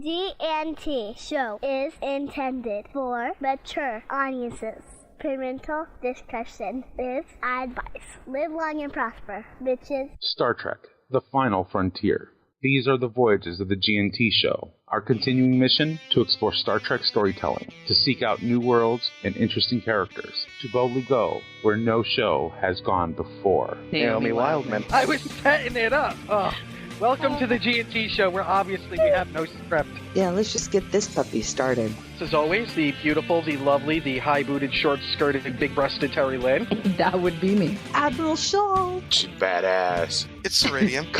GNT show is intended for mature audiences. Parental discussion is advice. Live long and prosper, bitches. Star Trek, The Final Frontier. These are the voyages of the GNT show. Our continuing mission, to explore Star Trek storytelling, to seek out new worlds and interesting characters, to boldly go where no show has gone before. Naomi Wildman. I was setting it up. Oh. Welcome to the GNT show, where obviously we have no script. Yeah, let's just get this puppy started. As always, the beautiful, the lovely, the high-booted, short-skirted, big-breasted Terry Lynn. That would be me. Admiral Shaw. She's badass. It's Ceridian.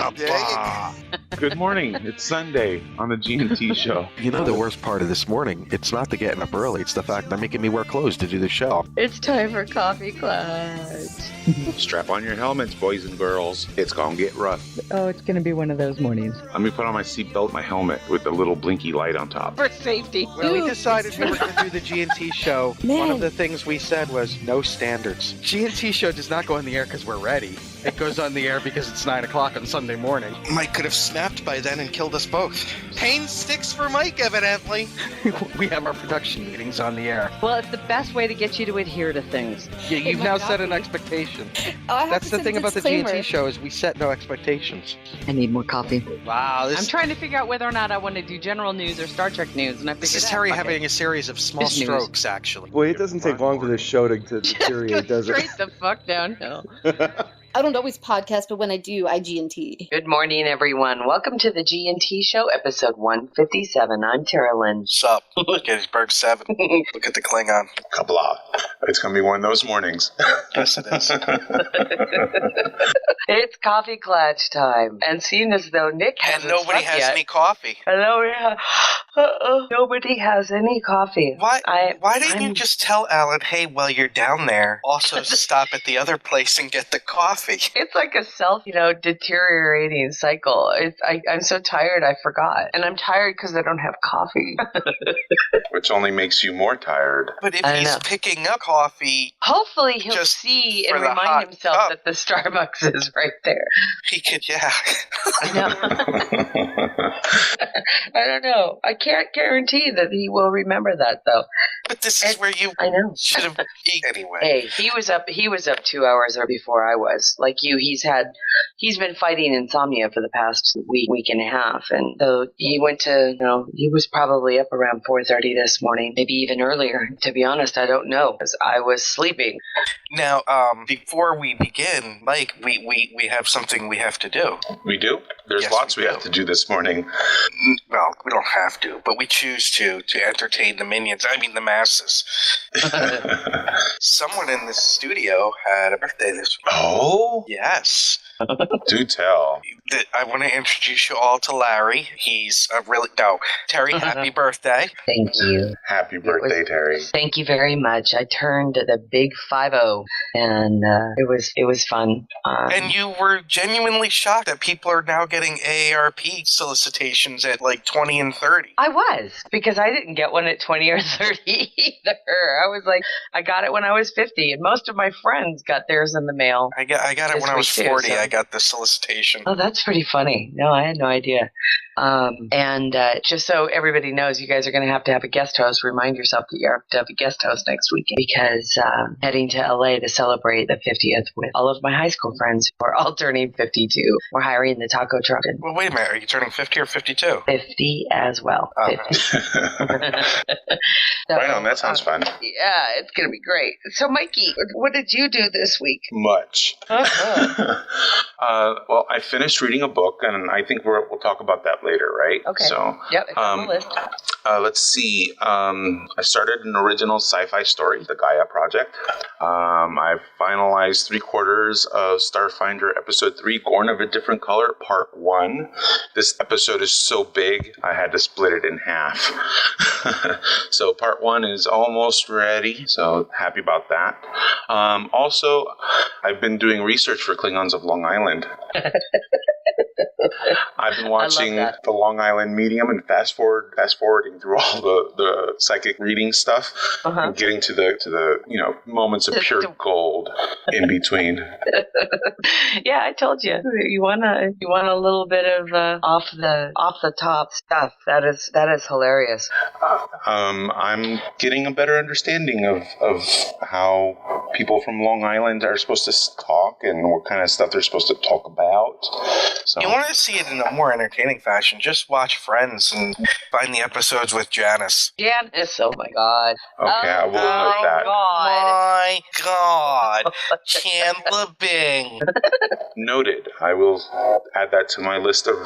Good morning. It's Sunday on the GNT show. You know the worst part of this morning? It's not the getting up early. It's the fact they're making me wear clothes to do the show. It's time for coffee clutch. Strap on your helmets, boys and girls. It's gonna get rough. Oh, it's gonna be one of those mornings. Let me put on my seatbelt, my helmet with the little blinky light on top. For safety. When we decided we were going to do the GNT show, Man. One of the things we said was no standards. GNT show does not go on the air because we're ready. It goes on the air because it's 9 o'clock on Sunday morning. Mike could have snapped by then and killed us both. Pain sticks for Mike, evidently. We have our production meetings on the air. Well, it's the best way to get you to adhere to things. Yeah, you've now set an expectation. That's the thing about the GNT show is we set no expectations. I need more coffee. Wow, I'm trying to figure out whether or not I want to do general news or Star Trek news, and I figured this is out, Terry fuck it. having a series of small It's news. strokes, actually. Well, it doesn't take long for this show to deteriorate, does it? Straight the fuck downhill. I don't always podcast, but when I do, I GNT. Good morning, everyone. Welcome to the GNT show, episode 157. I'm Tara Lynn. Sup? Gettysburg 7. Look at the Klingon. Kabla. It's gonna be one of those mornings. Yes, it is. It's coffee clutch time. And seeing as though Nick And hasn't nobody slept has yet, any coffee. Hello, yeah. Nobody has any coffee. Why didn't you just tell Alan, hey, while you're down there, also stop at the other place and get the coffee? It's like a deteriorating cycle. I'm so tired I forgot. And I'm tired because I don't have coffee. Which only makes you more tired. But if I he's know. picking up coffee, Hopefully he'll Just see for and the remind hot himself cup. that the Starbucks is right there. he could, yeah. I know. I don't know. I can't guarantee that he will remember that, though. But this is where you I know. should have eaten anyway. Hey, he was up 2 hours before I was. Like you, he's been fighting insomnia for the past week and a half. And so he went to, he was probably up around 4:30 this morning, maybe even earlier. To be honest, I don't know, because I was sleeping. Now, before we begin, Mike, we have something we have to do. We do? There's Yes, lots we we do. have to do this morning. Well, we don't have to, but we choose to entertain the minions. I mean, the masses. Someone in this studio had a birthday this week. Oh? Yes. Do tell. I want to introduce you all to Larry. He's Terry, happy birthday. Thank you. Happy birthday, Terry. Thank you very much. I turned the big 50, and it was fun. And you were genuinely shocked that people are now getting AARP solicitations at like 20 and 30. I was, because I didn't get one at 20 or 30 either. I was like, I got it when I was 50, and most of my friends got theirs in the mail. I got it This when I was week too, 40. so- I got the solicitation. Oh, that's pretty funny. No, I had no idea. And just so everybody knows, you guys are going to have a guest host. Remind yourself that you have to have a guest host next weekend, because heading to LA to celebrate the 50th with all of my high school friends who are all turning 52. We're hiring the taco truck. Well, wait a minute. Are you turning 50 or 52? 50 as well. Oh. 50. So, Right on, that sounds fun. Yeah, it's going to be great. So, Mikey, what did you do this week? Much. Well, I finished reading a book, and I think we'll talk about that later, right? Okay. So, Yep, it's on the list. let's see. I started an original sci-fi story, The Gaia Project. I've finalized 3/4 of Starfinder Episode 3, Gorn of a Different Color, Part 1. This episode is so big, I had to split it in half. So Part 1 is almost ready, so happy about that. Also, I've been doing research for Klingons of Long Island. I've been watching the Long Island Medium and fast-forwarding through all the psychic reading stuff and getting to the moments of pure gold in between. Yeah, I told you. You want a little bit of off the top stuff. That is hilarious. I'm getting a better understanding of how people from Long Island are supposed to talk and what kind of stuff they're supposed to talk about. So you want to see it in a more entertaining fashion, just watch Friends and find the episodes with Janice. Janice, oh my God. Okay, I will note that. My God. Chandler Bing. Noted. I will add that to my list of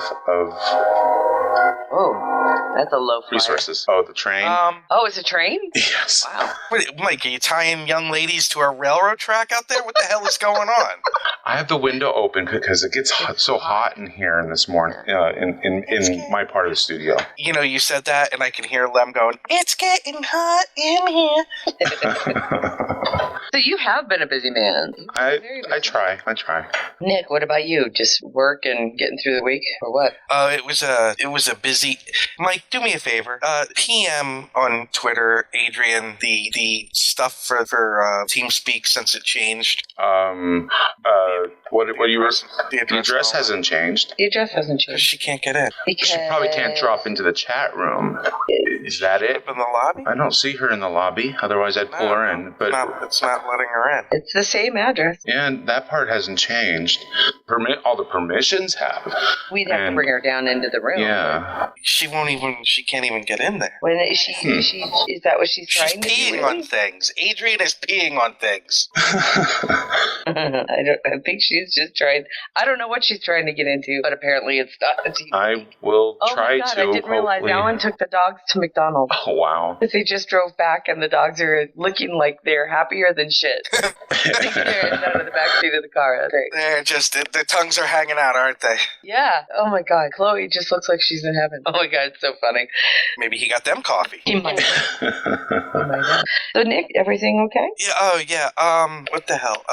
Oh, that's a low flyer. resources. Oh, the train? Oh, it's a train? Yes. Wow. Wait, Mike, are you tying young ladies to a railroad track out there? What the hell is going on? I have the window open because it gets so hot in here in this morning, in my part of the studio. You know, you said that, and I can hear Lem going, "It's getting hot in here." So you have been a busy man. I try. Nick, what about you? Just work and getting through the week, or what? It was a busy. Mike, do me a favor. PM on Twitter, Adrianne, the stuff for TeamSpeak since it changed. What you were? The address hasn't changed. The address hasn't changed. Because she can't get in. Because she probably can't drop into the chat room. Is that it? In the lobby? I don't see her in the lobby. Otherwise, I'd pull her in. But it's not letting her in. It's the same address. Yeah, and that part hasn't changed. All the permissions have. We'd have to bring her down into the room. Yeah. She can't even get in there. When is that what she's trying to do? She's peeing on things. Adrianne is peeing on things. I think she's just trying. I don't know what she's trying to get into, but apparently it's not. I will try to. I didn't realize Alan took the dogs to McDonald's. Oh, wow. They just drove back, and the dogs are looking like they're happier than shit. Sticking their heads out of the back seat of the car. That's great. They're just, their tongues are hanging out, aren't they? Yeah. Oh, my God. Chloe just looks like she's in heaven. Oh, my God. It's so funny. Maybe he got them coffee. He might. Oh, my God. So, Nick, everything okay? Yeah. Oh, yeah. What the hell?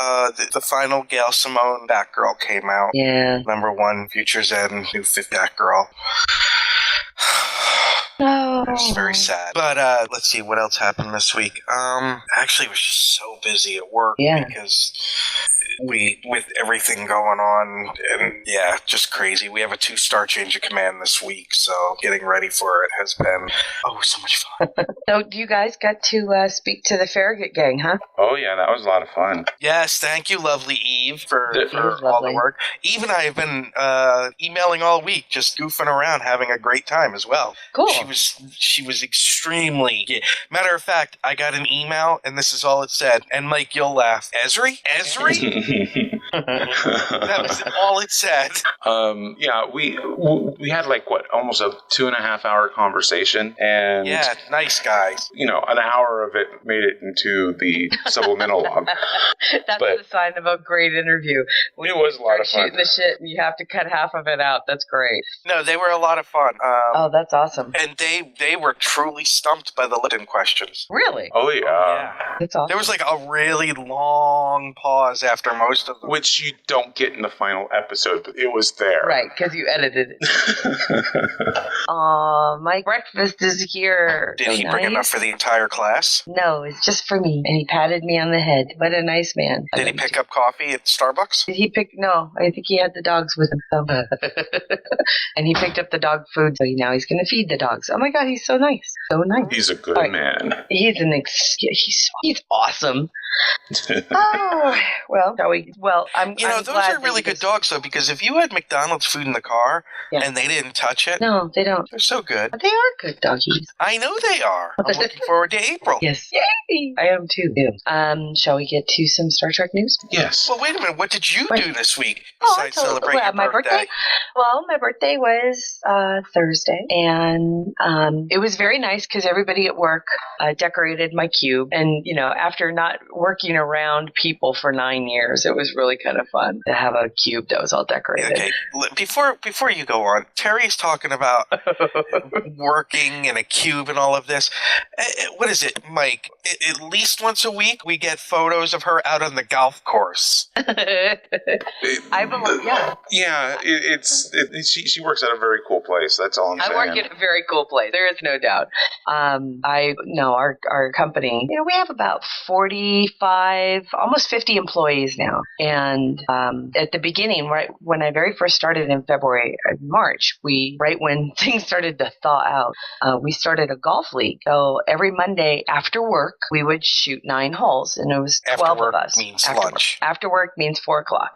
The final Gail Simone Batgirl came out. Yeah. #1, Future's End, new 5th Batgirl. No. It was very sad. But let's see what else happened this week. Actually, it was just so busy at work because with everything going on, and yeah, just crazy. We have a 2-star change of command this week, so getting ready for it has been so much fun. So, you guys got to speak to the Farragut gang, huh? Oh yeah, that was a lot of fun. Yes, thank you, lovely Eve, for all the work. Eve and I have been emailing all week, just goofing around, having a great time as well. Cool. She was extremely. Matter of fact, I got an email, and this is all it said. And Mike, you'll laugh. Esri? That was all it said. Yeah, we had almost a 2.5 hour conversation, and yeah, nice guys. An hour of it made it into the supplemental log. That's the sign of a great interview. When it was a lot of fun. Shooting the shit, and you have to cut half of it out. That's great. No, they were a lot of fun. That's awesome. And they were truly stumped by the Lipton questions. Really? Oh yeah. That's awesome. There was a really long pause after most of them. Which you don't get in the final episode, but it was there. Right, because you edited it. My breakfast is here. Did he bring enough for the entire class? No, it's just for me. And he patted me on the head. What a nice man. Did he pick up coffee at Starbucks? Did he pick? No, I think he had the dogs with him. So. And he picked up the dog food, so now he's going to feed the dogs. Oh my God, he's so nice. So nice. He's a good man. He's he's awesome. Oh, well, shall we? Well, I'm those glad are really good dogs, though, because if you had McDonald's food in the car and they didn't touch it, no, they don't. They're so good. They are good doggies. I know they are. I'm looking forward to April. Yes, yay! I am too. Shall we get to some Star Trek news? Yes. Well, wait a minute. What did you do this week besides celebrate your birthday? Well, my birthday was Thursday, and it was very nice because everybody at work decorated my cube, and after not working around people for 9 years. It was really kind of fun to have a cube that was all decorated. Okay, before you go on, Terry's talking about working in a cube and all of this. What is it, Mike? At least once a week we get photos of her out on the golf course. I believe, yeah. Yeah, she works at a very cool place. That's all I'm saying. I work at a very cool place. There is no doubt. Our company, we have about 45, almost 50 employees now. And at the beginning, right when I very first started in February and March, right when things started to thaw out, we started a golf league. So every Monday after work, we would shoot 9 holes, and it was 12 of us. Means lunch. After work means 4 o'clock.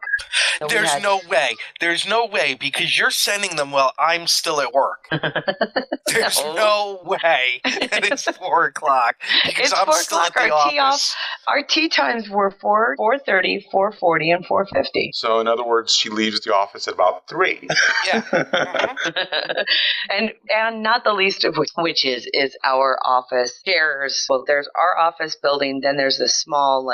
So There's no way. There's no way, because you're sending them while I'm still at work. There's no way that it's 4 o'clock, because I'm still at the office. Our tea times were 4:30, 4:40, and 4:50. So in other words, she leaves the office at about 3. Yeah. And not the least of which is our office shares. Well, there's our office building, then there's this small,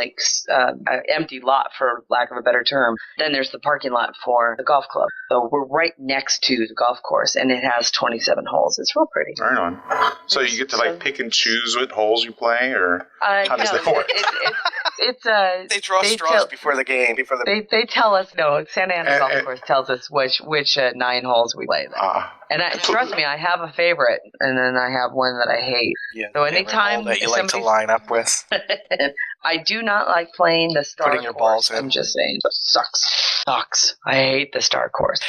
empty lot, for lack of a better term. Then there's the parking lot for the golf club. So we're right next to the golf course, and it has 27 holes. It's real pretty. Right on. So you get to pick and choose what holes you play, or how does that work? They draw straws before the game. They tell us, Santa Ana Golf Course tells us which 9 holes we play. And trust me, I have a favorite, and then I have one that I hate. Yeah, so anytime that you like to line up with. I do not like playing the star Putting your course. balls in. I'm just saying, it sucks. I hate the star course.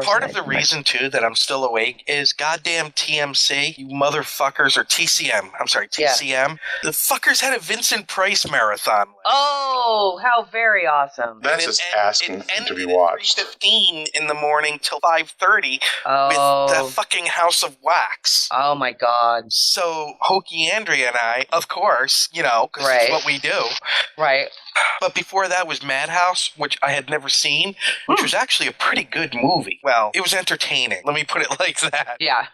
Part of the reason too that I'm still awake is goddamn TMC, you motherfuckers, or TCM. I'm sorry, TCM. Yeah. The fuckers had a Vincent Price marathon. Oh, how very awesome! That's just asking to be watched. 3:15 in the morning till 5:30 with the fucking House of Wax. Oh my god! So Hokey Andrea and I, of course, because it's what we do. Right. But before that was Madhouse, which I had never seen, which was actually a pretty good movie. Well, it was entertaining. Let me put it like that. Yeah.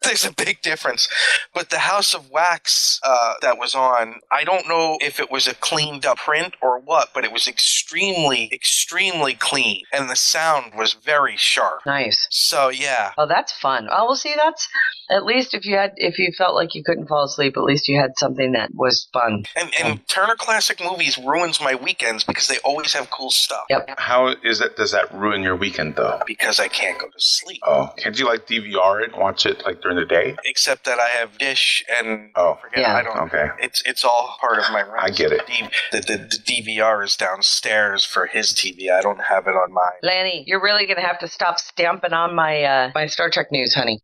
There's a big difference. But the House of Wax that was on, I don't know if it was a cleaned up print or what, but it was extremely, extremely clean. And the sound was very sharp. Nice. So, yeah. Oh, that's fun. Oh, well, see, that's at least if you felt like you couldn't fall asleep, at least you had something that was fun. And Turner Classic Movies ruins my weekends because they always have cool stuff. Yep. How is that? Does that ruin your weekend though? Because I can't go to sleep. Oh, can't you DVR it and watch it during the day? Except that I have Dish and I don't. Okay. It's all part of my rent. I get it. The DVR is downstairs for his TV. I don't have it on mine. Lanny, you're really gonna have to stop stamping on my my Star Trek news, honey.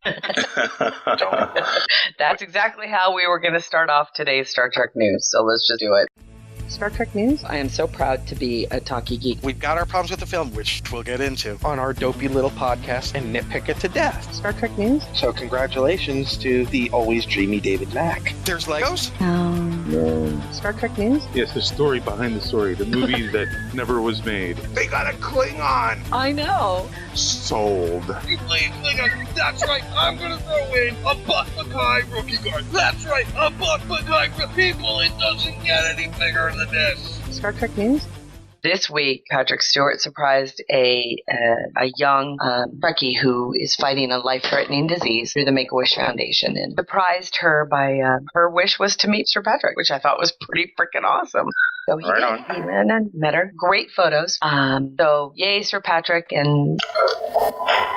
That's exactly how we were gonna start off today's Star Trek news. So let's just do it. Star Trek news. I am so proud to be a talkie geek. We've got our problems with the film, which we'll get into on our dopey little podcast and nitpick it to death. Star Trek news. So congratulations to the always dreamy David Mack. There's Legos? No. Star Trek news. Yes, the story behind the story. The movie that never was made. They got a Klingon! I know. Sold. You playing Klingon? That's right. I'm gonna throw in a Buck Mackay rookie card. That's right. A Buck Mackay for people. It doesn't get any bigger than this. Star Trek news. This week, Patrick Stewart surprised a young Trekkie who is fighting a life-threatening disease through the Make-A-Wish Foundation, and surprised her by her wish was to meet Sir Patrick, which I thought was pretty freaking awesome. So he went and met her. Great photos. So yay, Sir Patrick, and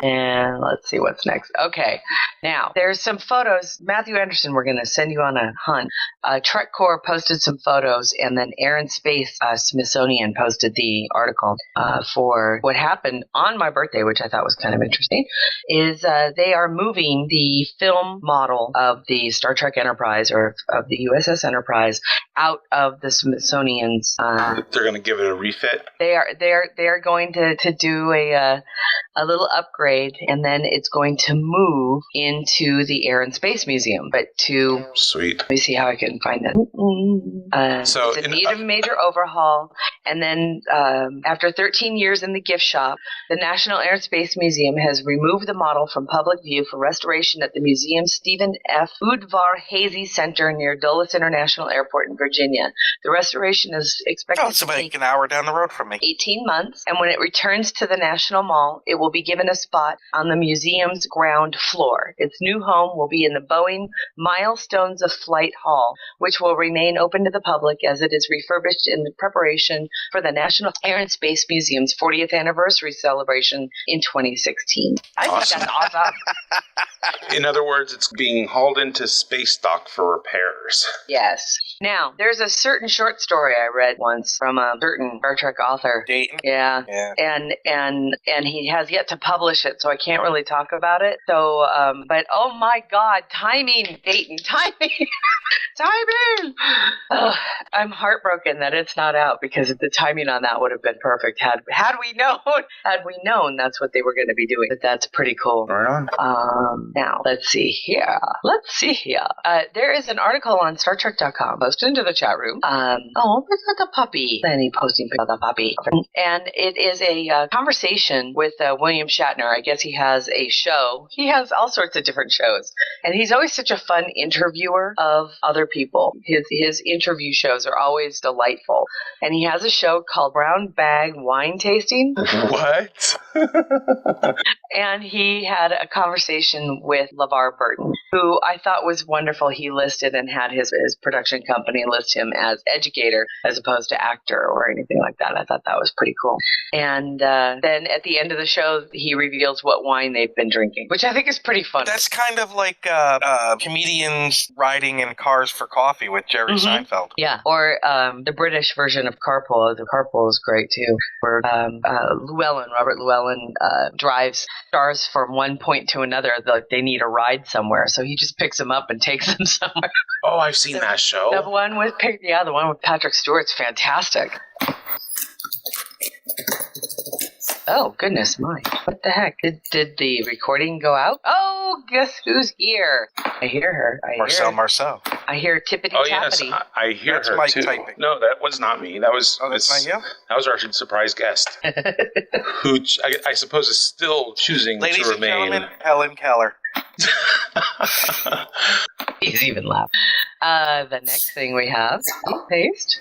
let's see what's next. Okay, now there's some photos. Matthew Anderson, we're going to send you on a hunt. Trek Corps posted some photos, and then Air and Space Smithsonian posted the article for what happened on my birthday, which I thought was kind of interesting, is they are moving the film model of the Star Trek Enterprise, or of the USS Enterprise, out of the Smithsonian Wilsonians. They're going to give it a refit. They are going to do a little upgrade, and then it's going to move into the Air and Space Museum. But sweet. Let me see how I can find it. So it's in need of a major overhaul, and then after 13 years in the gift shop, the National Air and Space Museum has removed the model from public view for restoration at the museum's Stephen F. Udvar-Hazy Center near Dulles International Airport in Virginia. The restoration is expected to take an hour down the road from me. 18 months, and when it returns to the National Mall, it will be given a spot on the museum's ground floor. Its new home will be in the Boeing Milestones of Flight Hall, which will remain open to the public as it is refurbished in preparation for the National Air and Space Museum's 40th anniversary celebration in 2016. I think that's awesome. In other words, it's being hauled into space dock for repairs. Yes. Now, there's a certain short story I read once from a certain Star Trek author. Dayton? Yeah. And he has yet to publish it, so I can't really talk about it. So, but oh my God, timing, Dayton, timing. Timing! Oh, I'm heartbroken that it's not out because the timing on that would have been perfect had we known that's what they were going to be doing. But that's pretty cool. Right on. Now, let's see here. There is an article on StarTrek.com posted into the chat room. Look at the puppy. Lenny posting pictures of the puppy. And it is a conversation with William Shatner. I guess he has a show. He has all sorts of different shows. And he's always such a fun interviewer of other people. His interview shows are always delightful. And he has a show called Brown Bag Wine Tasting. What? And he had a conversation with LeVar Burton, who I thought was wonderful. He listed and had his production company list him as educator as opposed to actor or anything like that. I thought that was pretty cool. And then at the end of the show, he reveals what wine they've been drinking, which I think is pretty fun. That's kind of like comedians riding in cars for coffee with Jerry Seinfeld. Yeah, or the British version of Carpool. The Carpool is great too, where Robert Llewellyn drives stars from one point to another. They need a ride somewhere, so he just picks them up and takes them somewhere. Oh, I've seen that show. The one with Patrick Stewart's fantastic. Oh, goodness my. What the heck? Did the recording go out? Oh, guess who's here? I hear her. Marcel. I hear tippity Oh, tappity. yes. I hear That's her, Mike too. typing. No, that was not me. That was... that's not you? That was our surprise guest, who I suppose is still choosing Ladies to and remain... gentlemen, Helen Keller. He's even laughing. The next thing we have, paste.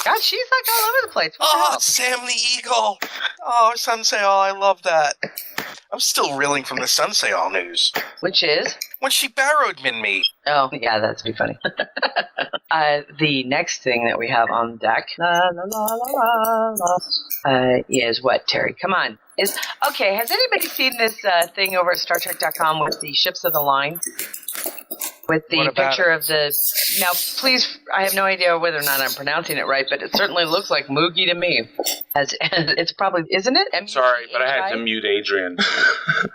God, she's like all over the place. What the hell? Sam the Eagle. Oh, Sunsail, I love that. I'm still reeling from the Sunsail news. Which is? When she borrowed me. Oh, yeah, that's be funny. The next thing that we have on deck is what, Terry? Come on. Okay, has anybody seen this thing over at StarTrek.com with the ships of the line? With the picture of the... Now, please, I have no idea whether or not I'm pronouncing it right, but it certainly looks like Moogie to me. It's probably... Isn't it? M-U-G-H-I? Sorry, but I had to mute Adrianne.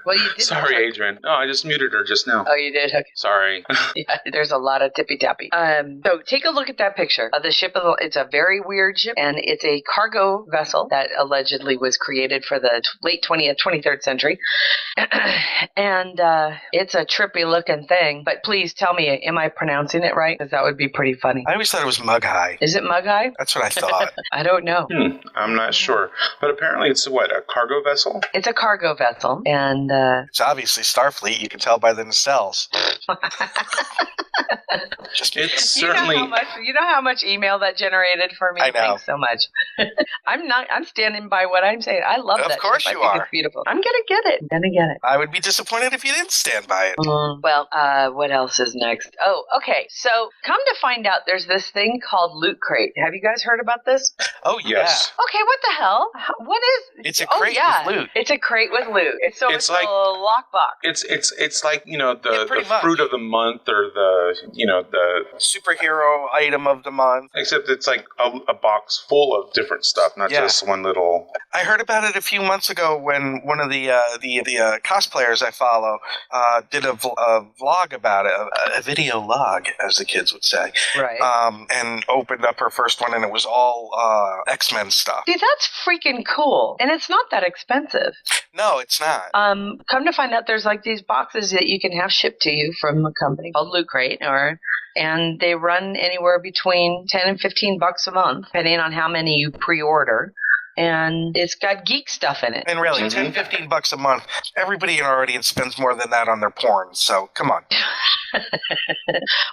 Well, you did. Sorry, Adrianne. No, I just muted her just now. Oh, you did? Okay. Sorry. Yeah, there's a lot of tippy-tappy. So take a look at that picture of the ship. It's a very weird ship, and it's a cargo vessel that allegedly was created for the late 20th, 23rd century. And it's a trippy-looking thing, but please tell me, am I pronouncing it right? Because that would be pretty funny. I always thought it was Mug High. Is it Mug High? That's what I thought. I don't know. I'm not sure. But apparently it's a cargo vessel? It's a cargo vessel, and... It's obviously Starfleet. You can tell by the nacelles. It's certainly... You know how much email that generated for me? I know. Thanks so much. I'm standing by what I'm saying. I love that. Of course ship. you I think are. It's beautiful. I'm gonna get it. I would be disappointed if you didn't stand by it. Well, what else is next? Oh, okay. So, come to find out, there's this thing called Loot Crate. Have you guys heard about this? Oh, yes. Okay, what the hell? What is... It's a crate with loot. It's a crate with loot. It's like a lockbox. It's like, the fruit of the month or the superhero item of the month. Except it's like a box full of different stuff, not just one little... I heard about it a few months ago when one of the cosplayers I follow did a vlog about it, a video log, as the kids would say. Right. And opened up her first one, and it was all X-Men stuff. See, that's freaking cool. And it's not that expensive. No, it's not. Come to find out, there's like these boxes that you can have shipped to you from a company called Loot Crate, and they run anywhere between $10 and $15 a month, depending on how many you pre-order. And it's got geek stuff in it. And really, $10, $15 a month. Everybody in our audience spends more than that on their porn, so come on.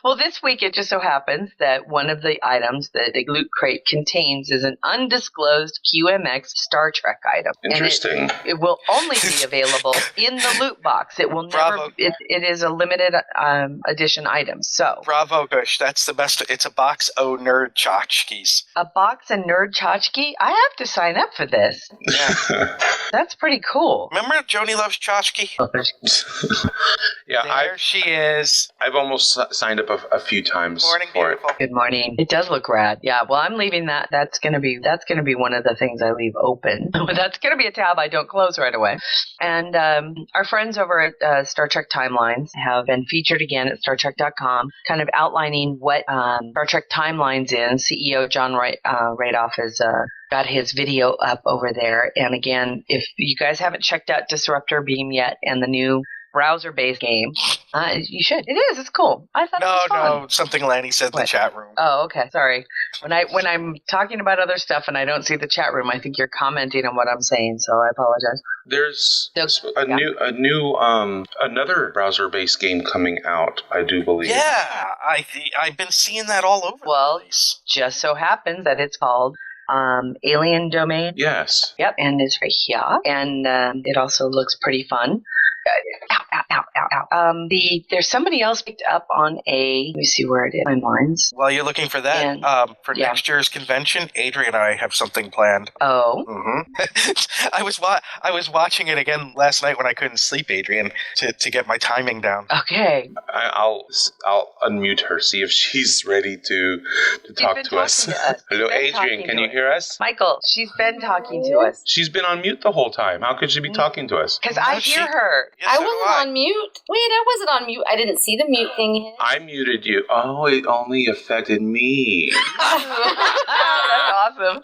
Well, this week it just so happens that one of the items that the Loot Crate contains is an undisclosed QMX Star Trek item. Interesting. And it will only be available in the loot box. It will never. It is a limited edition item. So bravo, Gush. That's the best. It's a box o nerd tchotchkes. A box of nerd tchotchke? I have to sign up for this. Yeah. That's pretty cool. Remember Joni Loves Tchotchke? Yeah, there she is. I've almost signed up a few times for it. Good morning. It does look rad. Yeah. Well, I'm leaving that. That's gonna be one of the things I leave open. That's gonna be a tab I don't close right away. And our friends over at Star Trek Timelines have been featured again at StarTrek.com, kind of outlining what Star Trek Timelines is. CEO John Radoff has got his video up over there. And again, if you guys haven't checked out Disruptor Beam yet and the new browser-based game, you should. It is. It's cool. I thought it was fun. No, something Lanny said in the chat room. Oh, okay. Sorry. When I'm talking about other stuff and I don't see the chat room, I think you're commenting on what I'm saying, so I apologize. There's another browser-based game coming out, I do believe. Yeah, I've been seeing that all over the place. Just so happens that it's called Alien Domain. Yes. Yep, and it's right here. And it also looks pretty fun. There's somebody else picked up on let me see where it is. My lines. While you're looking for that, for next year's convention, Adrianne and I have something planned. Oh. Mm-hmm. I was watching it again last night when I couldn't sleep, Adrianne, to get my timing down. Okay. I'll unmute her, see if she's ready to talk to us. Hello, Adrianne, can you hear us? Michael, she's been talking to us. She's been on mute the whole time. How could she be talking to us? Because I hear her. Yes, I wasn't on mute. Wait, I wasn't on mute. I didn't see the mute thing hit. I muted you. Oh, it only affected me. That's awesome.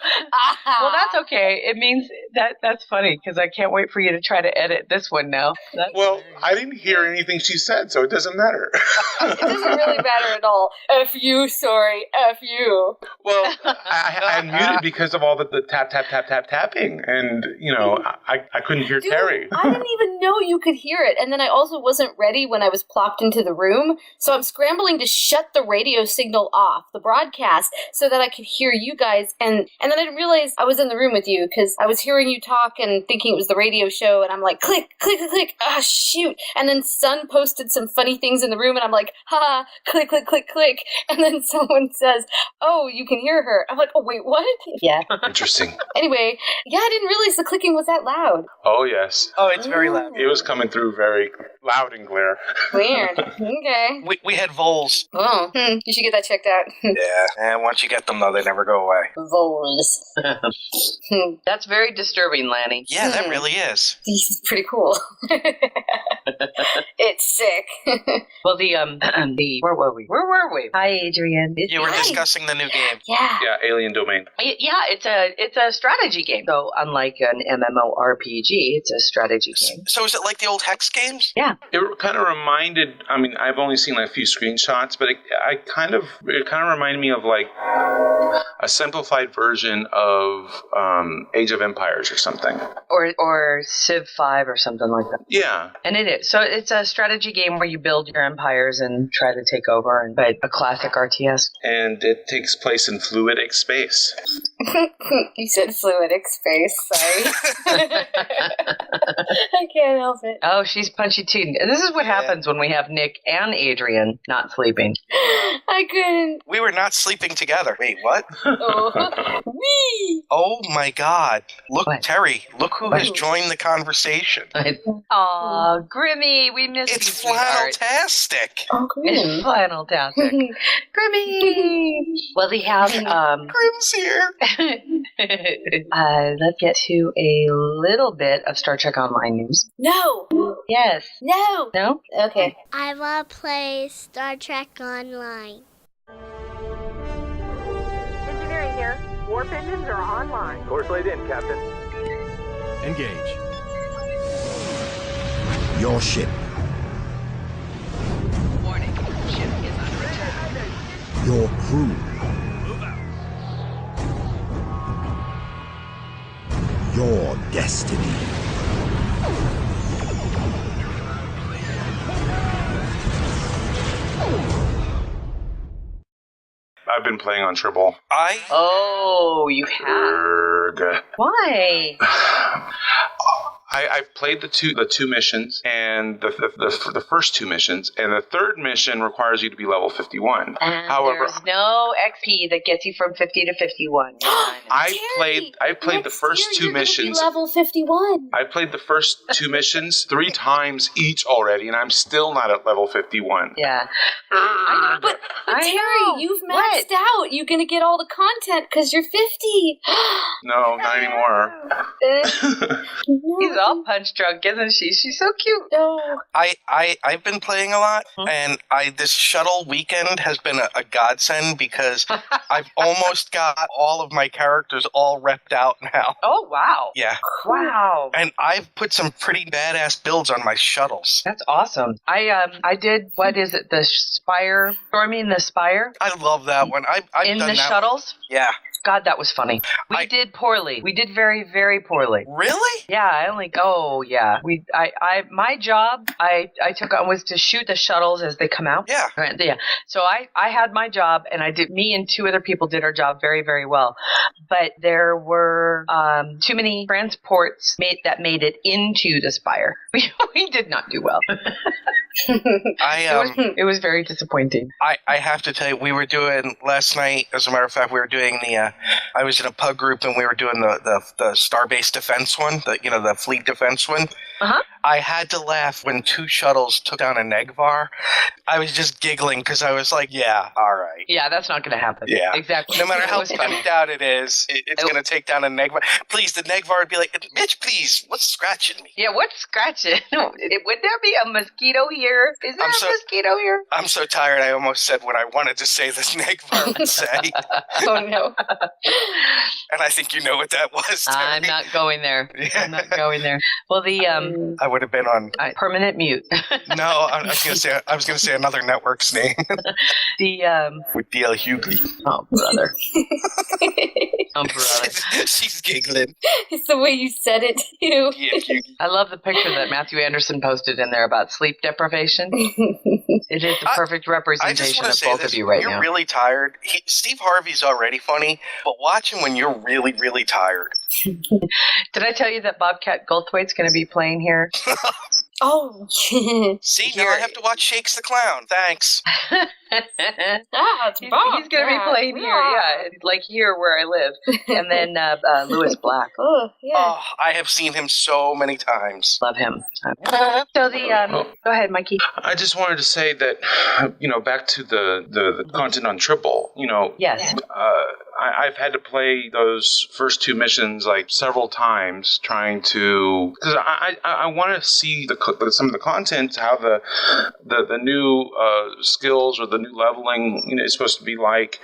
Well, that's okay. It means that's funny because I can't wait for you to try to edit this one now. I didn't hear anything she said, so it doesn't matter. It doesn't really matter at all. F you, sorry. F you. Well, I muted because of all the tap, tap, tap, tap, tapping. And, I couldn't hear Terry. I didn't even know you could hear it. And then I also wasn't ready when I was plopped into the room. So I'm scrambling to shut the radio signal off, the broadcast, so that I could hear you guys. And then I didn't realize I was in the room with you because I was hearing you talk and thinking it was the radio show. And I'm like, click, click, click, click. Ah, shoot. And then Sun posted some funny things in the room. And I'm like, ha, click, click, click, click. And then someone says, oh, you can hear her. I'm like, oh, wait, what? Yeah. Interesting. Anyway, yeah, I didn't realize the clicking was that loud. Oh, yes. Oh, it's very loud. It was coming through very loud and clear. Weird. Okay. We had voles. Oh, you should get that checked out. Yeah, and once you get them, though, they never go away. Voles. That's very disturbing, Lanny. Yeah, that really is. This is pretty cool. It's sick. Well, where were we? Hi, Adrianne. You were discussing the new game. Yeah. Yeah, Alien Domain. Yeah, it's a strategy game. So unlike an MMORPG, it's a strategy game. So is it like the old Hex games? Yeah. It kind of reminded. I mean, I've only seen a few screenshots, but it kind of reminded me of like a simplified version of Age of Empires or something. Or Civ 5 or something like that. Yeah. And it is. So it's a strategy game where you build your empires and try to take over, but a classic RTS. And it takes place in fluidic space. You said fluidic space, sorry. I can't help it. Oh, she's punchy too. This is what happens when we have Nick and Adrianne not sleeping. I couldn't. We were not sleeping together. Wait, what? Oh. Wee! Oh my God. Look, What? Terry, look who has joined the conversation. Aw, Grimmy, we miss you, It's sweetheart. flannel-tastic. Oh, It's flannel-tastic. Grimmy! Well, they have, Grim's here. Let's get to a little bit of Star Trek Online news. No! Yes. No! No? Okay. I want to play Star Trek Online. Engineering here. Warp engines are online. Course laid in, Captain. Engage. Your ship. Warning. Ship is under attack. Your crew. Move out. Your destiny. I've been playing on Tribble. Oh, you have? Why? I've played the two missions and the first two missions, and the third mission requires you to be level 51. And However, there's no XP that gets you from 50 to 51. I played the first two missions. Level 51. I played the first two missions 3 times each already, and I'm still not at level 51. Yeah. But Terry, you've maxed out. You're going to get all the content because you're 50. No, not anymore. She's all punch drunk, isn't she? She's so cute. No. I've been playing a lot, and this shuttle weekend has been a godsend because I've almost got all of my characters all repped out now. Oh, wow. Yeah. Wow. And I've put some pretty badass builds on my shuttles. That's awesome. I did, what is it, the Spire? Storming the Spire? I love that one. I've in done the that shuttles? One. Yeah. God, that was funny. We did poorly. We did very, very poorly. Really? Yeah, my job I took on was to shoot the shuttles as they come out. Yeah. Right, yeah. So I had my job, and me and 2 other people did our job very, very well. But there were too many transports that made it into the Spire. We did not do well. It was very disappointing. I have to tell you, we were doing last night, as a matter of fact, we were doing I was in a pug group, and we were doing the Starbase Defense one, the Fleet Defense one. Uh-huh. I had to laugh when 2 shuttles took down a Negvar. I was just giggling because I was like, yeah, all right. Yeah, that's not going to happen. Yeah. Exactly. No matter how pimped out it is, it's going to take down a Negvar. Please, the Negvar would be like, Mitch, please, what's scratching me? Yeah, what's scratching? Would there be a mosquito here? Is there a mosquito here? I'm so tired, I almost said what I wanted to say this Negvar would say. Oh, no. And I think you know what that was, Terry. I'm not going there. Yeah. I'm not going there. Well, I would have been on permanent mute. No, I was gonna say another network's name. With DL Hughley. Oh, brother. Oh, brother. She's giggling. It's the way you said it, too. Yeah, I love the picture that Matthew Anderson posted in there about sleep deprivation. It is the perfect representation of both of you right now. You're really tired. Steve Harvey's already funny, but watch him when you're really, really tired. Did I tell you that Bobcat Goldthwait's going to be playing here? Oh, see, now I have to watch Shakes the Clown. Thanks. It's He's going to be playing here, yeah, like here where I live. And then Lewis Black. Oh, yeah. Oh, I have seen him so many times. Love him. So go ahead, Mikey. I just wanted to say that, back to the content on Tribble, Yes. I've had to play those first 2 missions like several times trying to, because I want to see some of the content, how the new skills or the new leveling is supposed to be like,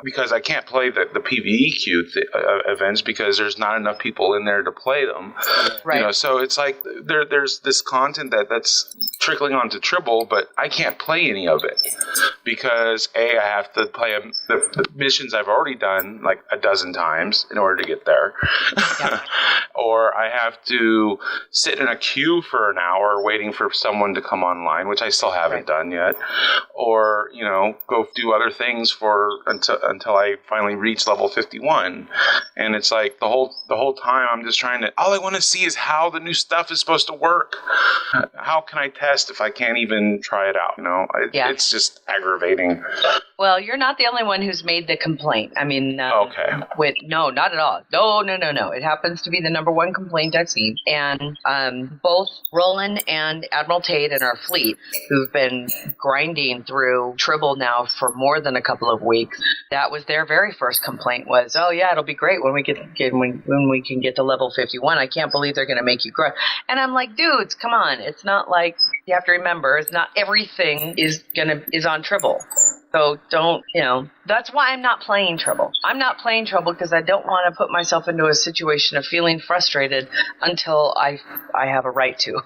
because I can't play the PvE events because there's not enough people in there to play them. Right. So it's like there's this content that's trickling onto Tribble, but I can't play any of it because I have to play the missions I've already done like a dozen times in order to get there. Yeah. Or I have to sit in a queue for an hour waiting for someone to come online, which I still haven't done yet. Or, go do other things until I finally reach level 51. And it's like the whole time I'm just all I want to see is how the new stuff is supposed to work. How can I test if I can't even try it out? It's just aggravating. Well, you're not the only one who's made the complaint. I mean, okay. No, not at all. No. It happens to be the number one complaint I've seen. And both Roland and Admiral Tate and our fleet, who've been grinding through Tribble now for more than a couple of weeks, that was their very first complaint was, oh yeah, it'll be great when we when we can get to level 51. I can't believe they're going to make you cry. And I'm like, dudes, come on. It's not like, you have to remember, it's not everything is on Tribble. So don't, that's why I'm not playing Tribble. I'm not playing Tribble because I don't want to put myself into a situation of feeling frustrated until I have a right to.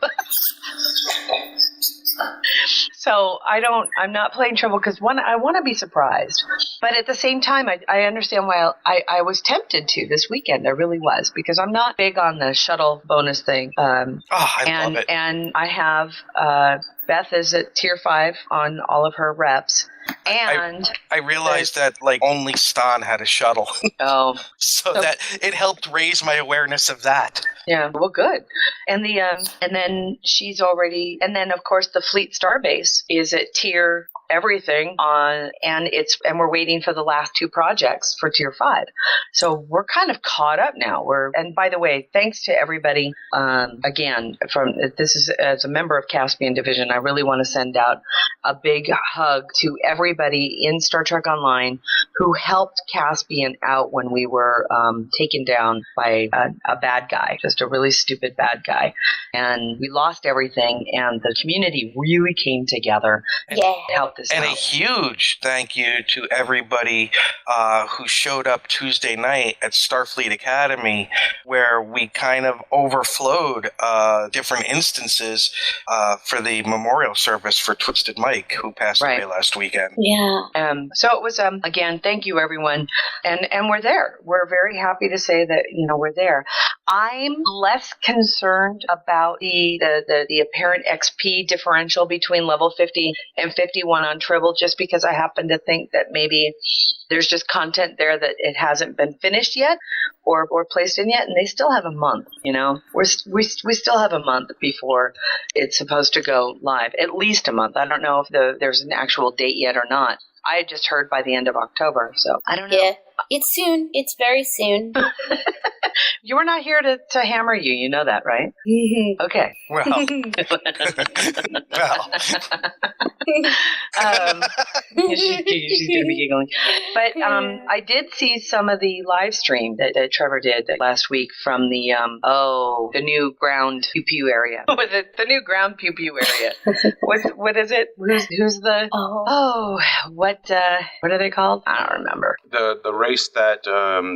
So I'm not playing Tribble because one, I want to be surprised. But at the same time, I understand why I was tempted to this weekend. I really was, because I'm not big on the shuttle bonus thing. I love it. And I have, Beth is at tier 5 on all of her reps. And I realized that only Stan had a shuttle. Oh, so that it helped raise my awareness of that. Yeah, well, good. And and then she's already, and then of course the Fleet Starbase is at tier everything and we're waiting for the last 2 projects for tier 5. So we're kind of caught up now. And by the way, thanks to everybody, again, this is as a member of Caspian Division, I really want to send out a big hug to everybody in Star Trek Online who helped Caspian out when we were taken down by a bad guy, just a really stupid bad guy. And we lost everything, and the community really came together and helped us out. And a huge thank you to everybody who showed up Tuesday night at Starfleet Academy, where we kind of overflowed different instances for the memorial service for Twisted Mike, who passed away last weekend. Yeah. So it was, again, thank you, everyone. And we're there. We're very happy to say that, we're there. I'm less concerned about the apparent XP differential between level 50 and 51 on Tribble, just because I happen to think that maybe there's just content there that it hasn't been finished yet or placed in yet, and they still have a month, we still have a month before it's supposed to go live, at least a month. I don't know if there's an actual date yet or not. I had just heard by the end of October, so I don't know. Yeah, it's soon. It's very soon. You're not here to hammer you. You know that, right? Okay. Well. She's going to be giggling. But I did see some of the live stream that Trevor did last week from the new ground pew pew area. Was it the new ground pew pew area? What is it? Who's the? What are they called? I don't remember. The race that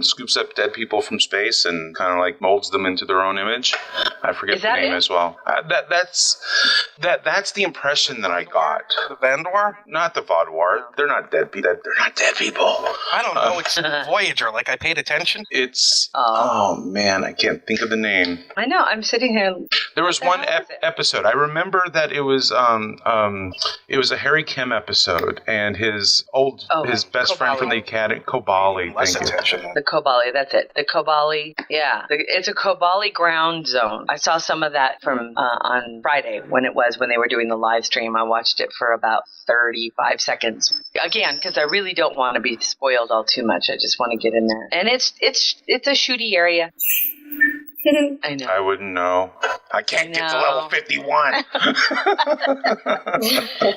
scoops up dead people from space and kind of molds them into their own image. I forget the name as well. That's the impression that I got. The Vandor? Not the Vaudouar. They're not dead people. They're not dead people. I don't know. It's Voyager. I paid attention. It's oh man, I can't think of the name. I know. I'm sitting here. There was one episode. I remember that it was a Harry Kim episode, and his best friend from the academy, Kobali. The Kobali. That's it. The Kobali. Yeah, it's a Kobali ground zone. I saw some of that from on Friday when they were doing the live stream. I watched it for about 35 seconds. Again, because I really don't want to be spoiled all too much. I just want to get in there. And it's a shooty area. I know. I wouldn't know. I can't get to level 51. But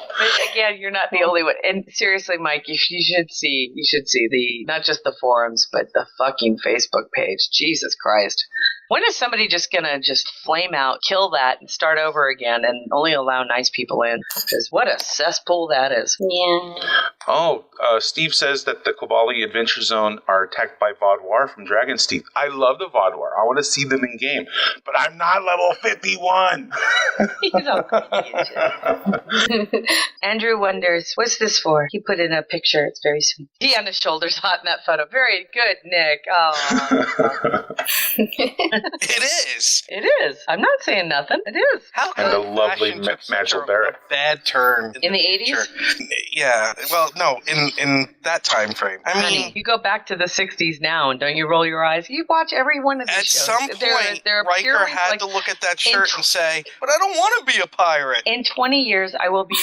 again, you're not the only one. And seriously, Mike, you should see the not just the forums, but the fucking Facebook page. Jesus Christ. When is somebody just gonna flame out, kill that, and start over again, and only allow nice people in? Because what a cesspool that is. Yeah. Oh, Steve says that the Kobali Adventure Zone are attacked by Vaudouar from Dragon's Teeth. I love the Vaudouar. I want to see them in game, but I'm not level 51. Andrew wonders, what's this for? He put in a picture. It's very sweet. He on his shoulders hot in that photo. Very good, Nick. Oh. It is. It is. I'm not saying nothing. It is. And the lovely Magical Barrett. Bad turn. In the 80s? Yeah. Well, no, in that time frame. I mean, you go back to the 60s now, and don't you roll your eyes? You watch every one of these shows. At some point, Riker had to look at that that shirt and say, but I don't want to be a pirate. In 20 years, I will be...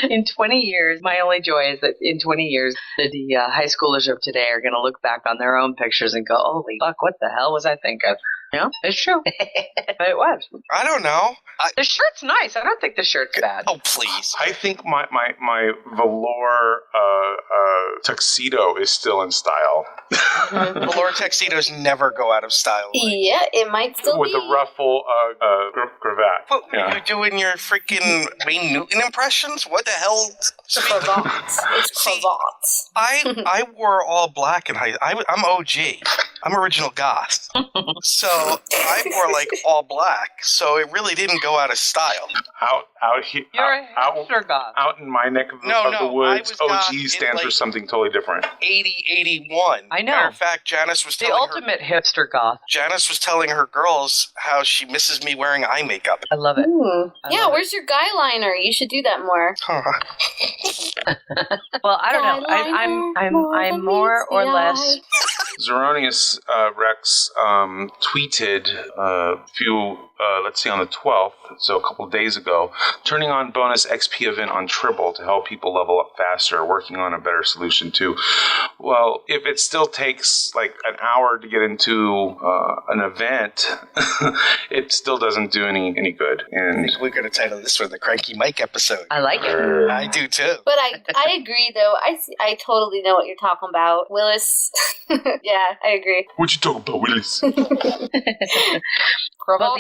In 20 years, my only joy is that in 20 years, the high schoolers of today are going to look back on their own pictures and go, holy fuck, what the hell was I thinking? Yeah, it's true. But it was. I don't know. The shirt's nice. I don't think the shirt's bad. Oh, please. I think my velour tuxedo is still in style. Velour tuxedos never go out of style. Yeah, it might still with be. the ruffle cravat. What were you doing your freaking Wayne Newton impressions? What the hell? Cravats. It's cravats. I wore all black in high. I'm OG. I'm original goth. So I wore like all black. So it really didn't go out of style. Out here, You're a hipster goth. out in my neck of the woods, OG stands for something totally different. 81. I know. Matter of fact, Janice was The telling ultimate hipster goth. Janice was telling her girls how she misses me wearing eye makeup. I love it. Yeah, where's your guy liner? You should do that more. Well, I don't know. I'm more or less. Zeronius Rex tweeted a few, let's see, on the 12th, so a couple days ago, turning on bonus XP event on Tribble to help people level up faster, working on a better solution too. Well, if it still takes like an hour to get into an event, it still doesn't do any good. And I think we're going to title this one the Cranky Mike episode. I like it. I do too. But I agree, though. I totally know what you're talking about. Willis. Yeah, I agree. What you talking about, Willis? Well,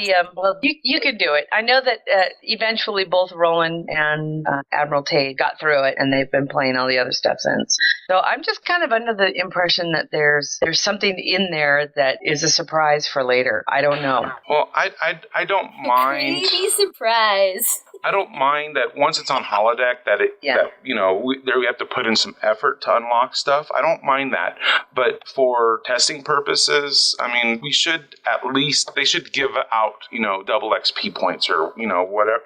you can do it. I know that eventually both Roland and Admiral Tate got through it, and they've been playing all the other stuff since. So I'm just kind of under the impression that there's something in there that is a surprise for later. I don't know. Well, I don't mind. Creepy surprise. I don't mind that once it's on holodeck that we have to put in some effort to unlock stuff. I don't mind that, but for testing purposes, I mean, we should they should give out double XP points or whatever.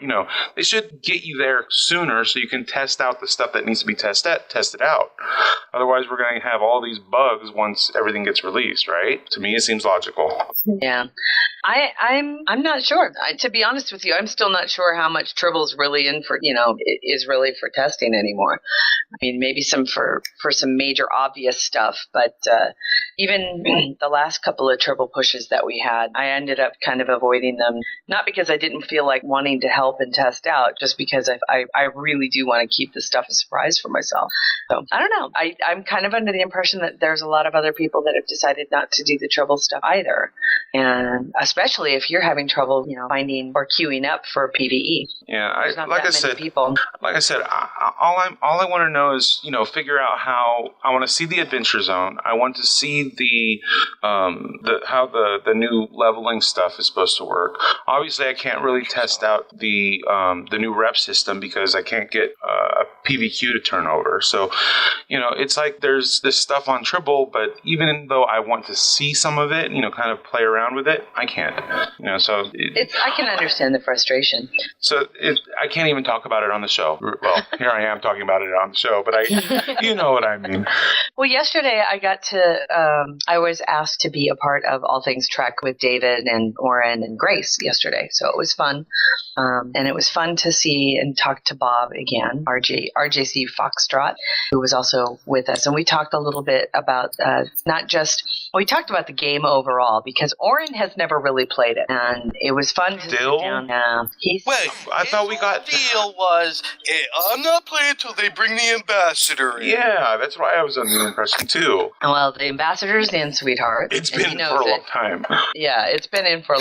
They should get you there sooner so you can test out the stuff that needs to be tested out. Otherwise, we're going to have all these bugs once everything gets released, right? To me, it seems logical. Yeah. I'm not sure. To be honest with you, I'm still not sure how much Tribble's really in for, is really for testing anymore. I mean, maybe some for some major obvious stuff, but even the last couple of Tribble pushes that we had, I ended up kind of avoiding them, not because I didn't feel like wanting to help and test out, just because I really do want to keep the stuff a surprise for myself. So I don't know. I'm kind of under the impression that there's a lot of other people that have decided not to do the Tribble stuff either, and especially if you're having trouble, finding or queuing up for PvE. Yeah, like I said, all I want to know is, figure out how I want to see the adventure zone. I want to see how the new leveling stuff is supposed to work. Obviously, I can't really test out the new rep system because I can't get a PVQ to turn over. So, it's like there's this stuff on Tribble, but even though I want to see some of it, kind of play around with it, I can't. I can understand the frustration. So I can't even talk about it on the show. Well, here I am talking about it on the show, but you know what I mean. Well, yesterday I was asked to be a part of All Things Trek with David and Oren and Grace yesterday, so it was fun. And it was fun to see and talk to Bob again, RJC Foxtrot, who was also with us. And we talked a little bit about we talked about the game overall, because Oren has never really played it. And it was fun to sit down. Wait, I thought we got... The deal was, I'm not playing until they bring the ambassador in. Yeah, that's why I was under the impression, too. Well, the ambassador's in, sweetheart. It's been for a long time. Yeah, it's been in for a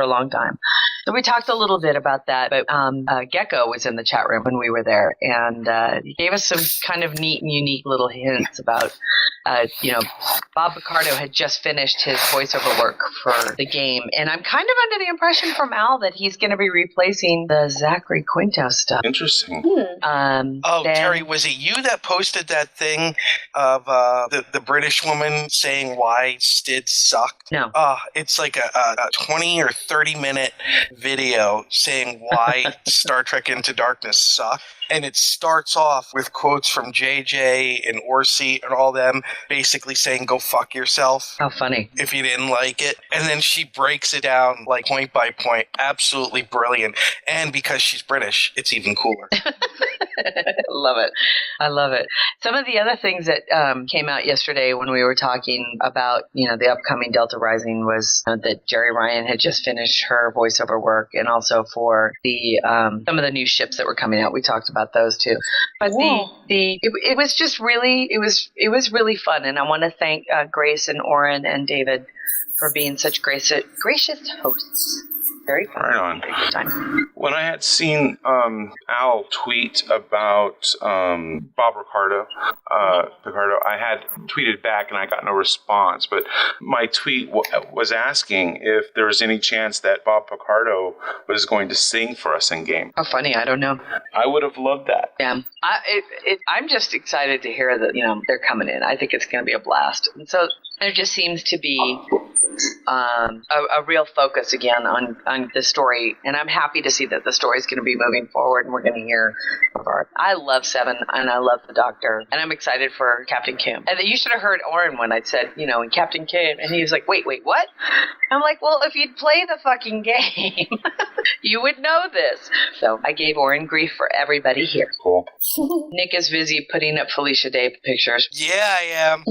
long time. So we talked a little bit about that, but Gecko was in the chat room when we were there, and he gave us some kind of neat and unique little hints about, Bob Picardo had just finished his voiceover work for the game, and I'm kind of under the impression from Al that he's going to be replacing the Zachary Quinto stuff. Interesting. Terry, was it you that posted that thing of the British woman saying why Stid sucked? No. It's like a 20 or 30 minute video saying why Star Trek Into Darkness sucked. and it starts off with quotes from JJ and Orsi and all them basically saying, go fuck yourself. How funny. If you didn't like it. And then she breaks it down like point by point. Absolutely brilliant. And because she's British, it's even cooler. Love it. I love it. Some of the other things that came out yesterday when we were talking about, the upcoming Delta Rising was that Jerry Ryan had just finished her voiceover work, and also for the some of the new ships that were coming out. We talked about those too. But it was just really it was really fun, and I want to thank Grace and Oren and David for being such gracious hosts. Very fun. Right on. Time. When I had seen Al tweet about Bob Picardo, I had tweeted back and I got no response. But my tweet was asking if there was any chance that Bob Picardo was going to sing for us in game. How funny! I don't know. I would have loved that. Yeah, I'm just excited to hear that they're coming in. I think it's going to be a blast. And so there just seems to be a real focus again on the story, and I'm happy to see that the story is going to be moving forward, and we're going to hear about. I love Seven, and I love the Doctor, and I'm excited for Captain Kim. And you should have heard Oren when I said, in Captain Kim, and he was like, wait, what? I'm like, well, if you'd play the fucking game, you would know this. So I gave Oren grief for everybody here. Cool. Nick is busy putting up Felicia Day pictures. Yeah, I am.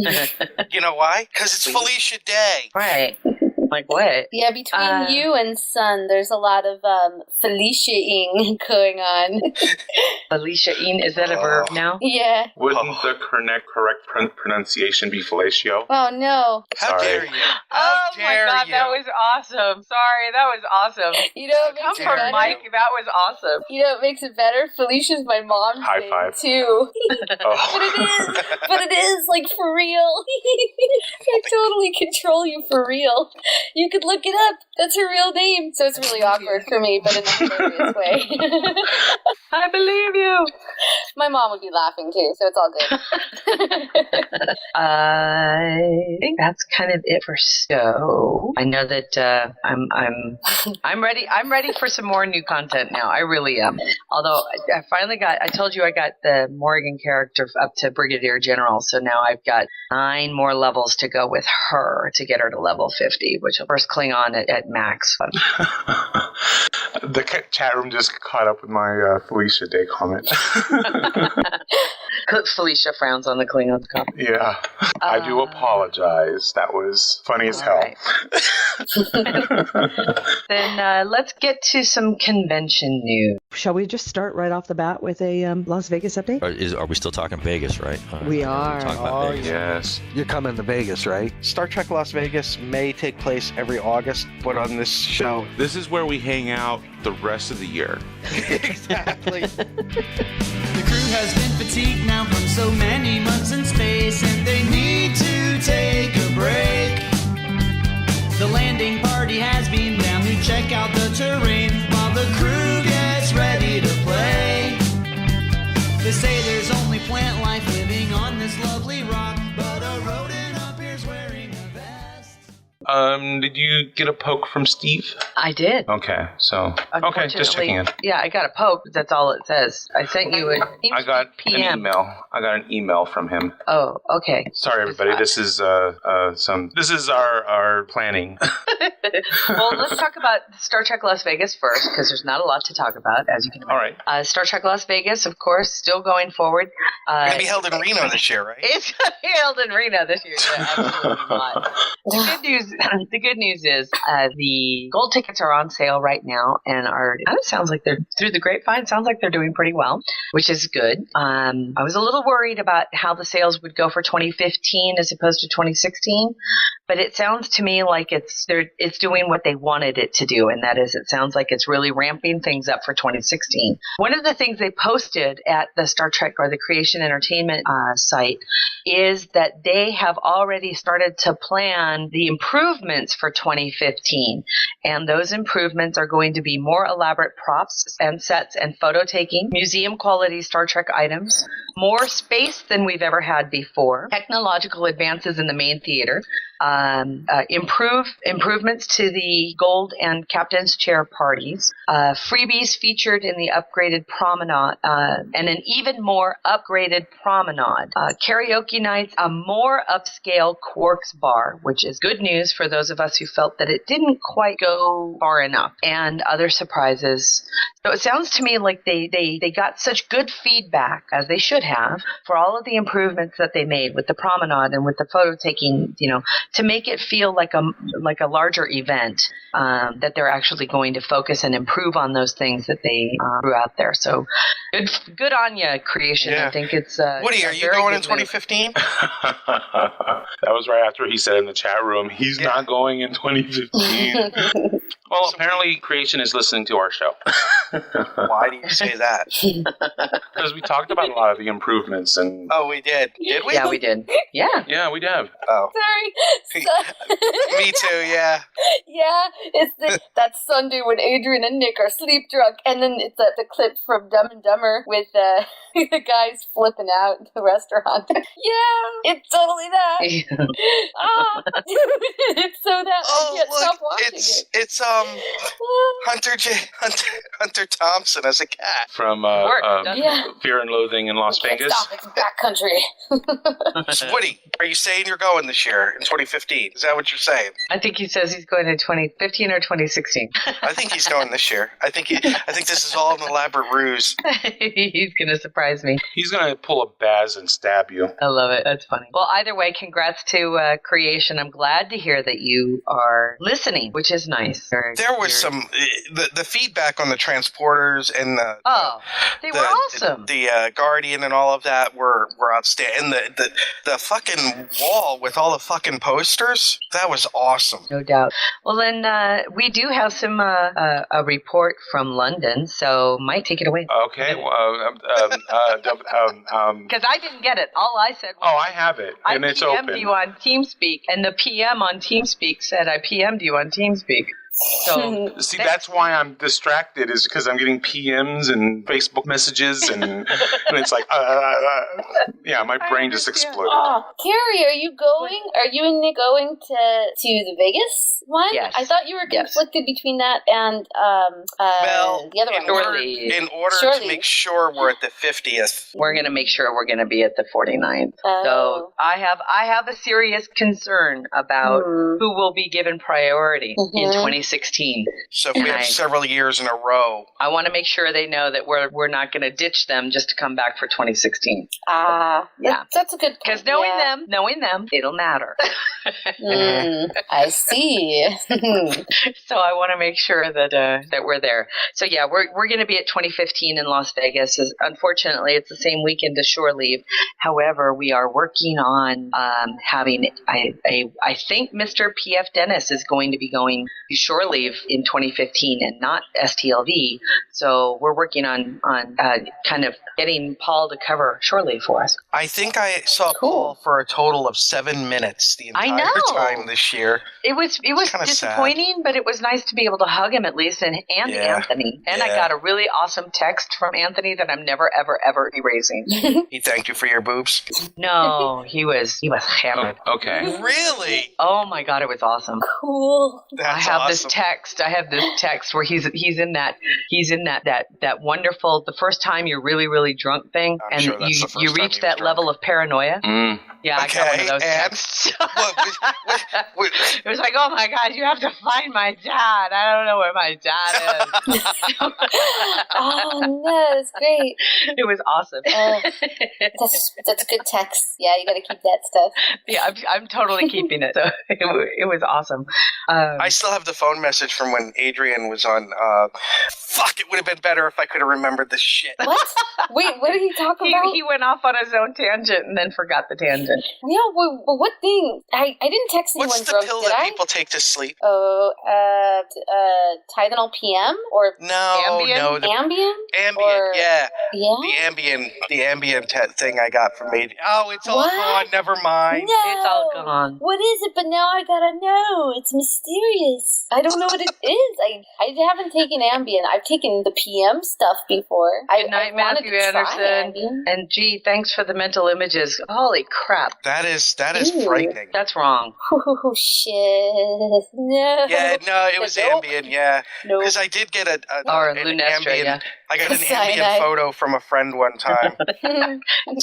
You know why? Because it's Felicia Day. Right. Like what? Yeah, between you and Sun, there's a lot of Felicia-ing going on. Felicia-ing, is that a verb now? Yeah. Wouldn't the correct pronunciation be fellatio? Oh, no. How dare you? Oh my God, that was awesome. Sorry, that was awesome. You know what makes Come it from better? Mike, that was awesome. You know what makes it better? Felicia's my mom's High name, five. too. Oh. But it is, like, for real. I totally control you for real. You could look it up. That's her real name. So it's really awkward for me, but in a hilarious way. I believe you. My mom would be laughing too, so it's all good. I think that's kind of it for so. I know that I'm ready. I'm ready for some more new content now. I really am. Although I finally I told you I got the Morgan character up to Brigadier General, so now I've got 9 more levels to go with her to get her to level 50, which will first Klingon at max. The chat room just caught up with my Felicia Day comment. Felicia frowns on the Klingon comment. Yeah, I do apologize. That was funny as hell. Right. Then let's get to some convention news. Shall we just start right off the bat with a Las Vegas update? Are we still talking Vegas, right? We are. Talking about Vegas. Yes. You're coming to Vegas, right? Star Trek Las Vegas may take place every August, but on this show. This is where we hang out the rest of the year. Exactly. The crew has been fatigued now from so many months in space, and they need to take a break. The landing party has been down to check out the terrain while the crew gets ready to play. They say there's only plant life living on this lovely rock, but a rodent appears wearing a vest. Did you get a poke from Steve? I did. Okay, so okay, just checking in. Yeah, I got a poke. That's all it says. I sent you an email. I got an email from him. Oh, okay. Sorry, everybody. This is our planning. Well, let's talk about Star Trek Las Vegas first, because there's not a lot to talk about, as you can imagine. All right. Star Trek Las Vegas, of course, still going forward. Going to be held in Reno this year, right? It's going to be held in Reno this year. Yeah, absolutely not. The good news is the gold tickets are on sale right now, and it sounds like they're through the grapevine. Sounds like they're doing pretty well, which is good. I was a little worried about how the sales would go for 2015 as opposed to 2016, but it sounds to me like it's doing what they wanted it to do, and that is, it sounds like it's really ramping things up for 2016. One of the things they posted at the Star Trek or the Creation Entertainment site is that they have already started to plan the improvements for 2015, and those improvements are going to be more elaborate props and sets and photo taking, museum quality Star Trek items, more space than we've ever had before, technological advances in the main theater, improvements to the gold and captain's chair parties, freebies featured in the upgraded promenade, and an even more upgraded promenade, karaoke nights, a more upscale Quarks bar, which is good news for those of us who felt that it didn't quite go far enough, and other surprises. So it sounds to me like they got such good feedback, as they should have, for all of the improvements that they made with the promenade and with the photo taking, to make it feel like a larger event, that they're actually going to focus and improve on those things that they threw out there. So good on you, Creation. Yeah. I think it's Woody, are you going in 2015? That was right after he said in the chat room, he's not going in 2015. Well, apparently Creation is listening to our show. Why do you say that? Because we talked about a lot of the improvements. And Oh, we did. Did we? Yeah, we did. Yeah. Yeah, we have. Oh. Sorry. Me too, yeah. Yeah, it's that Sunday when Adrian and Nick are sleep drunk, and then it's the clip from Dumb and Dumber with the guys flipping out in the restaurant. Yeah, it's totally that. It's so that I can't stop watching it. It's Hunter Thompson as a cat From Yeah. Fear and Loathing in Las Vegas. Stop, it's backcountry. So, Woody, are you saying you're going this year in 2015? Is that what you're saying? I think he says he's going in 2015 or 2016. I think he's going this year. I think this is all an elaborate ruse. He's going to surprise me. He's going to pull a Baz and stab you. I love it. That's funny. Well, either way, congrats to Creation. I'm glad to hear that you are listening, which is nice. There was some the feedback on the transporters and they were awesome. The Guardian and all of that were outstanding. And the fucking wall with all the fucking posters, that was awesome. No doubt. Well, then we do have some a report from London, so Mike, take it away. Okay. Because I didn't get it. All I said was, I have it, and it's open. I PM'd you on TeamSpeak, and the PM on TeamSpeak said I PM'd you on TeamSpeak. So see, that's why I'm distracted, is because I'm getting PMs and Facebook messages, and it's like, yeah, my brain just exploded. Oh, Carrie, are you going? Are you and Nick going to the Vegas one? Yes. I thought you were conflicted between that and the other one. In order to make sure we're at the 50th, we're going to make sure we're going to be at the 49th. So I have a serious concern about who will be given priority in 2016. So if we have several years in a row, I want to make sure they know that we're not going to ditch them just to come back for 2016. Yeah, that's a good point. Because knowing them, it'll matter. I see. So I want to make sure that we're there. So yeah, we're going to be at 2015 in Las Vegas. Unfortunately, it's the same weekend as Shore Leave. However, we are working on having I think Mr. P.F. Dennis is going to be going to Shore Leave in 2015 and not STLV. So we're working on kind of getting Paul to cover Shore Leave for us. I think I saw Paul for a total of 7 minutes the entire time this year. It was disappointing, but it was nice to be able to hug him at least, and Anthony. And I got a really awesome text from Anthony that I'm never, ever, ever erasing. He thanked you for your boobs? No, he was hammered. Okay. Really? Oh my God, it was awesome. Cool. I have this text where he's in that wonderful, the first time you're really, really drunk thing, and you reach that level of paranoia. Yeah, I got one of those texts. It was like, oh my God, you have to find my dad. I don't know where my dad is. Oh no, that's great. It was awesome. That's a good text. Yeah, you got to keep that stuff. Yeah, I'm totally keeping it. So it was awesome. I still have the phone message from when Adrianne was on. Fuck, it would have been better if I could have remembered this shit. What? Wait, what did he talk about? He went off on his own tangent and then forgot the tangent. Yeah, well, what thing? I didn't text anyone What's the drunk, pill did that I? people take to sleep? Oh, Tylenol PM or Ambien? Ambien? Ambien, yeah. Yeah. The Ambien thing I got from Adrianne. Oh, it's all gone. Never mind. No. It's all gone. What is it? But now I gotta know. It's mysterious. I don't know what it is. I haven't taken Ambien. I've taken the PM stuff before. Good night, I wanted Matthew to try Anderson. Ambien. And gee, thanks for the mental images. Holy crap. That is Ew. frightening. That's wrong. Oh, shit. No. Yeah, no, it was Nope. Ambien, yeah. Nope. Because I did get an Lunestra, Ambien. yeah. I got an Ambien Cyanide. photo from a friend one time.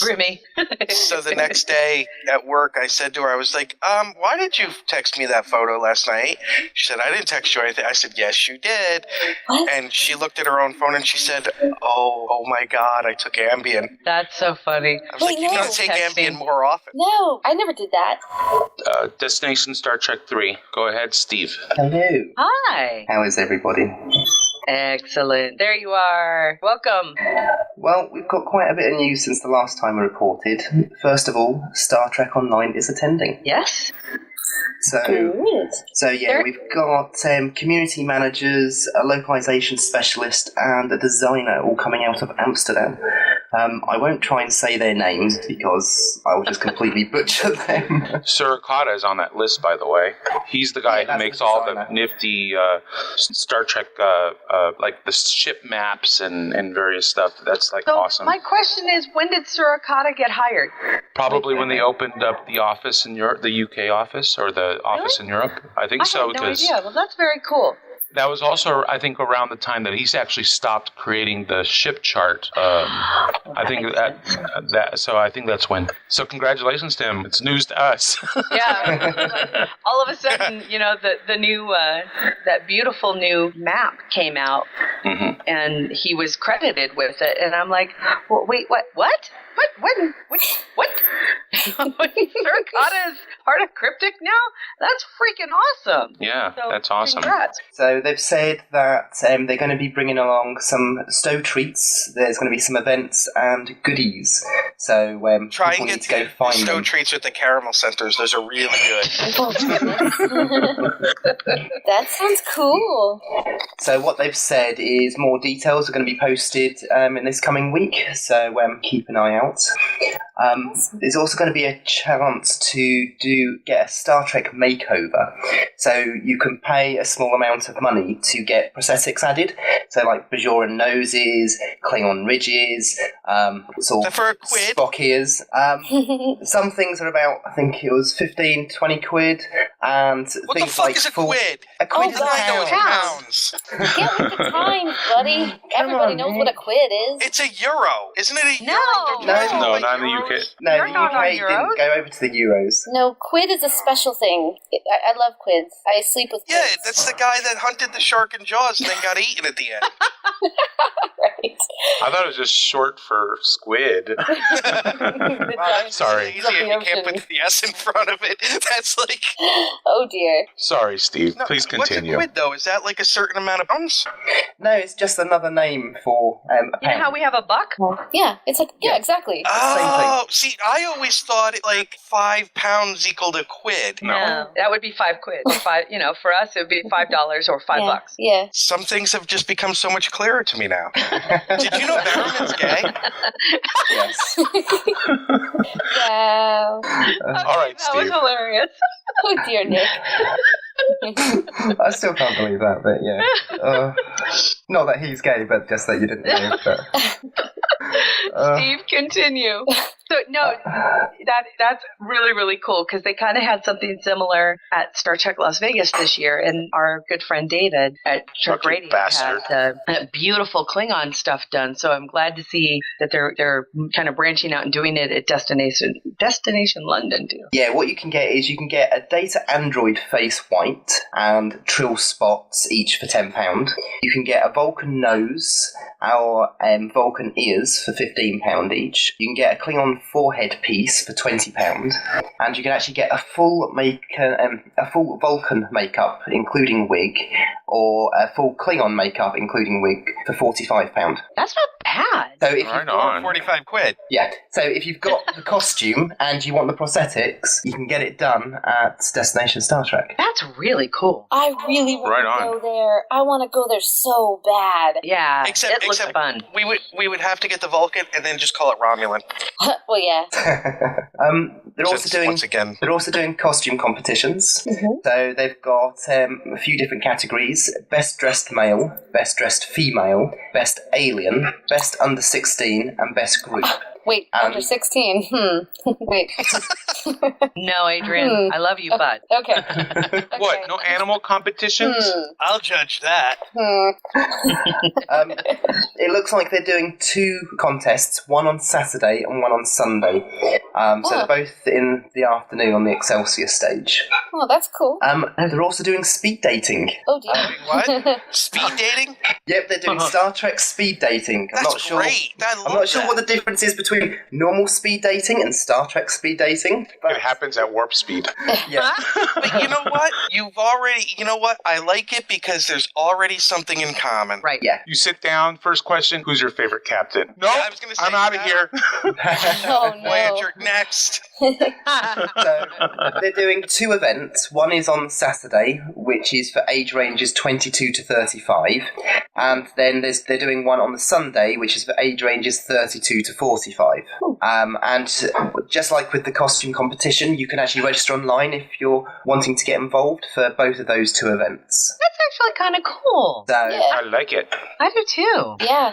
Grimmy. So the next day at work, I said to her, I was like, why did you text me that photo last night? She said, I didn't text you anything. I said, yes, you did. What? And she looked at her own phone and she said, oh my God, I took Ambien. That's so funny. I was like, you need to take Ambien more often. No, I never did that. Destination Star Trek 3. Go ahead, Steve. Hello. Hi. How is everybody? Excellent. There you are. Welcome. Well, we've got quite a bit of news since the last time we reported. First of all, Star Trek Online is attending. Yes. So yeah, we've got community managers, a localization specialist, and a designer all coming out of Amsterdam. I won't try and say their names because I will just completely butcher them. Sir Okada is on that list, by the way. He's the guy who makes all the nifty Star Trek, like the ship maps and various stuff. That's like awesome. My question is, when did Sir Okada get hired? Probably when they opened up the office in Europe, the UK office, or the office in Europe. I think so. I had no idea. Well, that's very cool. That was also, I think, around the time that he's actually stopped creating the ship chart. I think so I think that's when. So congratulations to him. It's news to us. Yeah. All of a sudden, the new, that beautiful new map came out, and he was credited with it. And I'm like, well, wait, what? What? Sir Okada is part of Cryptic now? That's freaking awesome. Yeah, that's awesome. Congrats. So they've said that they're going to be bringing along some stow treats. There's going to be some events and goodies. So try people and need get to go find stow them. treats with the caramel centers. Those are really good. That sounds cool. So what they've said is more details are going to be posted in this coming week. So keep an eye out. There's also going to be a chance to get a Star Trek makeover. So you can pay a small amount of money to get prosthetics added. So like Bajoran noses, Klingon ridges, sort of Spock ears. Some things are about, I think it was 15, 20 quid. And What things the fuck like is a quid? A quid is a pound. Pounds. Get with the times, buddy. Everybody knows what a quid is. It's a euro. Isn't it a euro? No, not in the UK. No, the UK didn't go over to the euros. No, quid is a special thing. I love quids. I sleep with quids. Yeah, that's the guy that hunted the shark in Jaws and then got eaten at the end. Right. I thought it was just short for squid. Sorry. Easy if you can't put the S in front of it. That's like... Oh, dear. Sorry, Steve. Please continue. What's a quid, though? Is that like a certain amount of pounds? No, it's just another name for a pound. You know how we have a buck? Yeah, it's like, yeah, exactly. Oh, see, I always thought it like 5 pounds equaled a quid. No, that would be 5 quid. For us, it would be $5 or $5. Yeah. Some things have just become so much clearer to me now. Did you know Barrowman's gay? Yes. Wow. All right, That was hilarious. Oh, dear, Nick. I still can't believe that, but yeah. Not that he's gay, but just that you didn't know. But, Steve, continue. So, no, that's really, really cool because they kind of had something similar at Star Trek Las Vegas this year, and our good friend David at Trek Radio had beautiful Klingon stuff done. So I'm glad to see that they're kind of branching out and doing it at Destination London too. Yeah, what you can get is you can get a Data Android face white and Trill spots each for £10. You can get a Vulcan nose or Vulcan ears for £15 each. You can get a Klingon forehead piece for £20, and you can actually get a full Vulcan makeup including wig, or a full Klingon makeup including wig for £45. That's not bad. So if you've got 45 quid. Yeah. So if you've got the costume and you want the prosthetics, you can get it done at Destination Star Trek. That's really cool. I really want to go there. I want to go there so bad. Yeah, Except looks fun. We would have to get the Vulcan and then just call it Romulan. Well, yeah. They're also doing costume competitions. So they've got a few different categories: best dressed male, best dressed female, best alien, best under 16, and best group. Wait, under 16. Wait. No, Adrian, I love you, but. Okay. What? No animal competitions? I'll judge that. It looks like they're doing 2 contests, one on Saturday and one on Sunday. So they're both in the afternoon on the Excelsior stage. Oh, that's cool. They're also doing speed dating. Oh, dear. What? Speed dating? Yep, they're doing Star Trek speed dating. I'm not sure. Great. I'm not sure what the difference is between normal speed dating and Star Trek speed dating. But it happens at warp speed. Yeah. But you know what? I like it because there's already something in common. Right. Yeah. You sit down, first question, who's your favorite captain? No, I was gonna say I'm out of here. Oh, no. Voyager, next. So they're doing 2 events. One is on Saturday, which is for age ranges 22 to 35. And then they're doing one on the Sunday, which is for age ranges 32 to 45. And just like with the costume competition, you can actually register online if you're wanting to get involved for both of those 2 events. That's actually kind of cool. So, I like it. I do too. Yeah.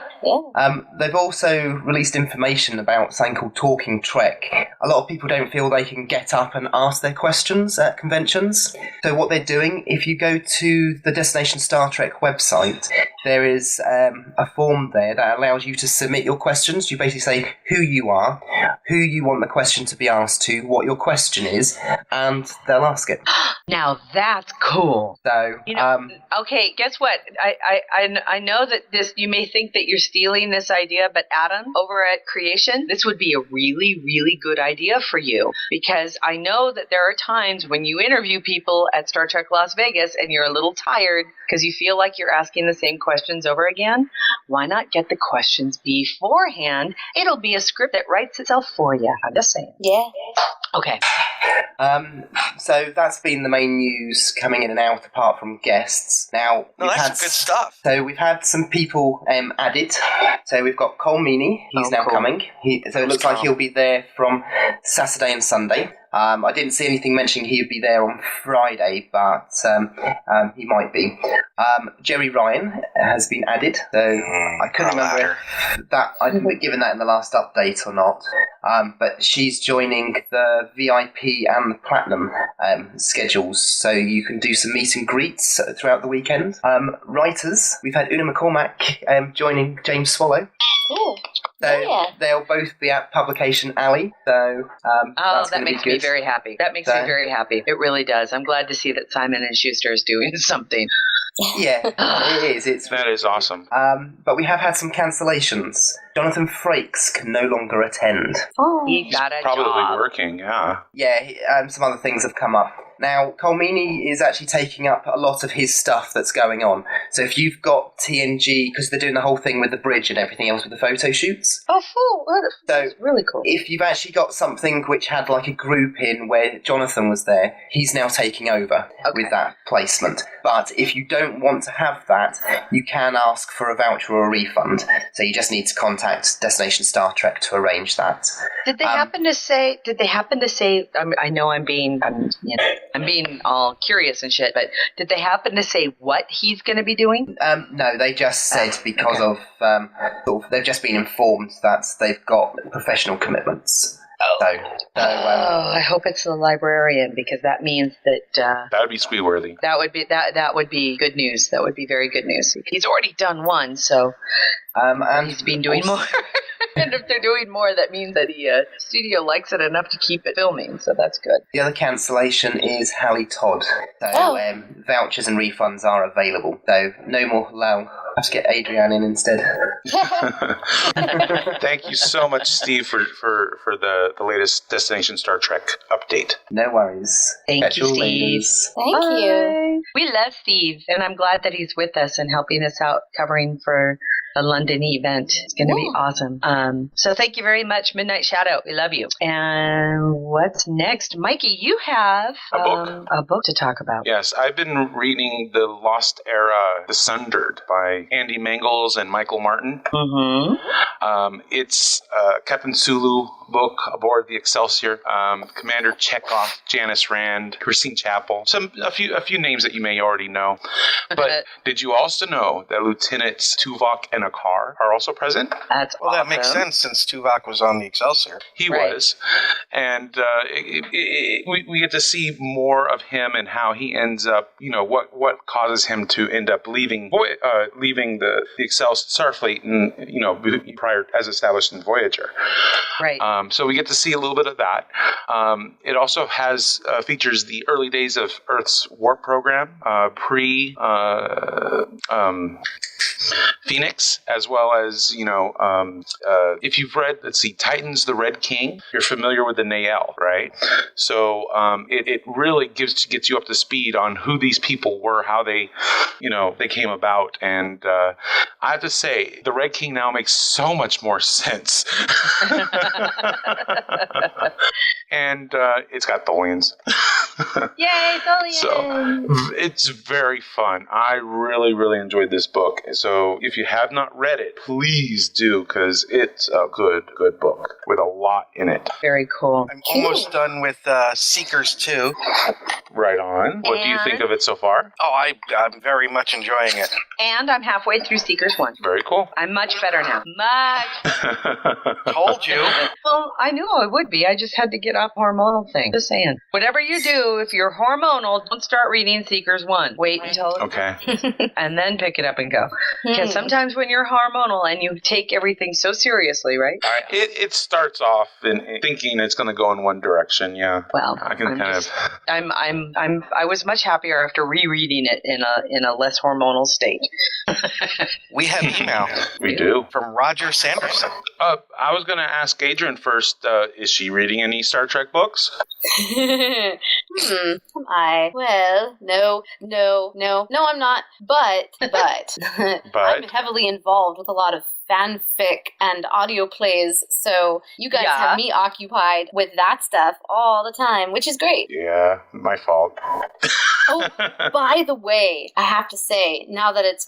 they've also released information about something called Talking Trek. A lot of people don't feel they can get up and ask their questions at conventions. So what they're doing, if you go to the Destination Star Trek website, there is a form there that allows you to submit your questions. You basically say who you are, who you want the question to be asked to, what your question is, and they'll ask it. Now that's cool. So, okay, guess what? I know that this, you may think that you're stealing this idea, but Adam, over at Creation, this would be a really, really good idea for you, because I know that there are times when you interview people at Star Trek Las Vegas and you're a little tired because you feel like you're asking the same questions over again. Why not get the questions beforehand? It'll be a script that writes itself for you. I'm just saying. Yeah. Okay. So that's been the main news coming in and out, apart from guests. Now, that's good stuff. So we've had some people added. So we've got Cole Meany. He's now coming. So it looks like he'll be there from Saturday and Sunday. I didn't see anything mentioning he would be there on Friday, but he might be. Jerry Ryan has been added, so I couldn't remember that I didn't get given that in the last update or not. But she's joining the VIP and the Platinum schedules, so you can do some meet and greets throughout the weekend. Writers, we've had Una McCormack joining James Swallow. Cool. So they'll both be at Publication Alley. So that makes me very happy. That makes me very happy. It really does. I'm glad to see that Simon & Schuster is doing something. Yeah, it is. That is awesome. But we have had some cancellations. Jonathan Frakes can no longer attend. Oh, he got a probably job. Working. Yeah. Yeah. Some other things have come up. Now, Colmini is actually taking up a lot of his stuff that's going on. So if you've got TNG, because they're doing the whole thing with the bridge and everything else with the photo shoots. Oh, cool. That's really cool. If you've actually got something which had like a group in where Jonathan was there, he's now taking over with that placement. But if you don't want to have that, you can ask for a voucher or a refund. So you just need to contact Destination Star Trek to arrange that. Did they happen to say? I know I'm being all curious and shit, but did they happen to say what he's going to be doing? No, they just said because of they've just been informed that they've got professional commitments. I hope it's the librarian, because that means that that would be Squeeworthy. That would be good news. That would be very good news. He's already done one, so and he's been doing more. And if they're doing more, that means that the studio likes it enough to keep it filming, so that's good. The other cancellation is Hallie Todd. So vouchers and refunds are available. So no more Lau. I have to get Adrianne in instead. Thank you so much, Steve, for the latest Destination Star Trek update. No worries. Thank you, Steve. Ladies. Thank you. We love Steve, and I'm glad that he's with us and helping us out, covering for a London event. It's going to be awesome. So thank you very much, Midnight Shadow. We love you. And what's next? Mikey, you have a book to talk about. Yes, I've been reading The Lost Era, The Sundered by Andy Mangels and Michael Martin. Mm-hmm. It's Captain Sulu book aboard the Excelsior. Commander Chekhov, Janice Rand, Christine Chappell. A few names that you may already know. But did you also know that Lieutenants Tuvok and Akar are also present? That's well, that makes sense since Tuvok was on the Excelsior. He was. And we get to see more of him and how he ends up, what causes him to end up leaving the Excelsior Starfleet and, prior as established in Voyager. Right. So we get to see a little bit of that. It also has features the early days of Earth's warp program, pre Phoenix, as well as, if you've read, Titans, the Red King, you're familiar with the Nael, right? So it really gets you up to speed on who these people were, how they came about. And I have to say, the Red King now makes so much more sense. And it's got Tholians. Yay, Tholians! So it's very fun. I really, really enjoyed this book. So if you have not read it, please do, because it's a good book with a lot in it. Very cool. I'm almost done with Seekers 2. Right on. What do you think of it so far? Oh, I'm very much enjoying it. And I'm halfway through Seekers 1. Very cool. I'm much better now. Much. Told you. Well, I knew I would be. I just had to get off hormonal thing. Just saying. Whatever you do, if you're hormonal, don't start reading Seekers 1. Wait until okay. And then pick it up and go. Because sometimes when you're hormonal and you take everything so seriously, right? It starts off in thinking it's going to go in one direction. Yeah. Well, I can I was much happier after rereading it in a less hormonal state. We have email. We do. From Roger Sanderson. I was going to ask Adrianne first, is she reading any Star Trek books? Am I? Well, no, I'm not. But I'm heavily involved with a lot of fanfic and audio plays, so you guys have me occupied with that stuff all the time, which is great. Yeah, my fault. Oh, by the way, I have to say, now that it's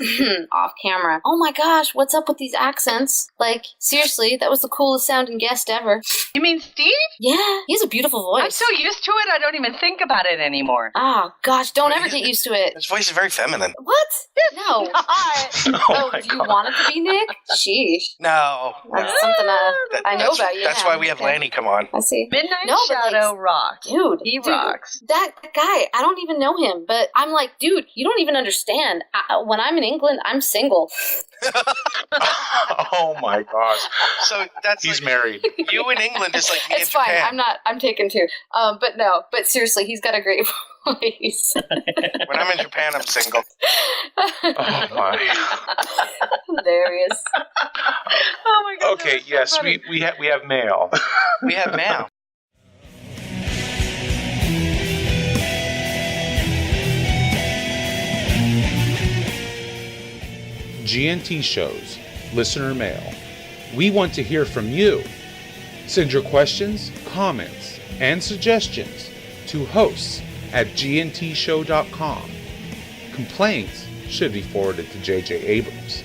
off camera, oh my gosh, what's up with these accents? Like, seriously, that was the coolest sounding guest ever. You mean Steve? Yeah, he has a beautiful voice. I'm so used to it, I don't even think about it anymore. Oh, gosh, don't ever get used to it. His voice is very feminine. What? No. Do you want it to be Nick? Sheesh. No. That's something I know about you. That's why we have Lanny come on. I see. Midnight Shadow rocks. Dude. He rocks. That guy, I don't even know him, but I'm like, dude, you don't even understand. When I'm in England, I'm single. Oh my gosh. So he's married. You in England is like me it's in fine. Japan. I'm taken too. But seriously, he's got a great voice. When I'm in Japan, I'm single. Oh my. Hilarious. Oh my god. Okay, yes, so we have mail. We have mail. GNT shows, listener mail. We want to hear from you. Send your questions, comments, and suggestions to hosts@gntshow.com. Complaints should be forwarded to J.J. Abrams.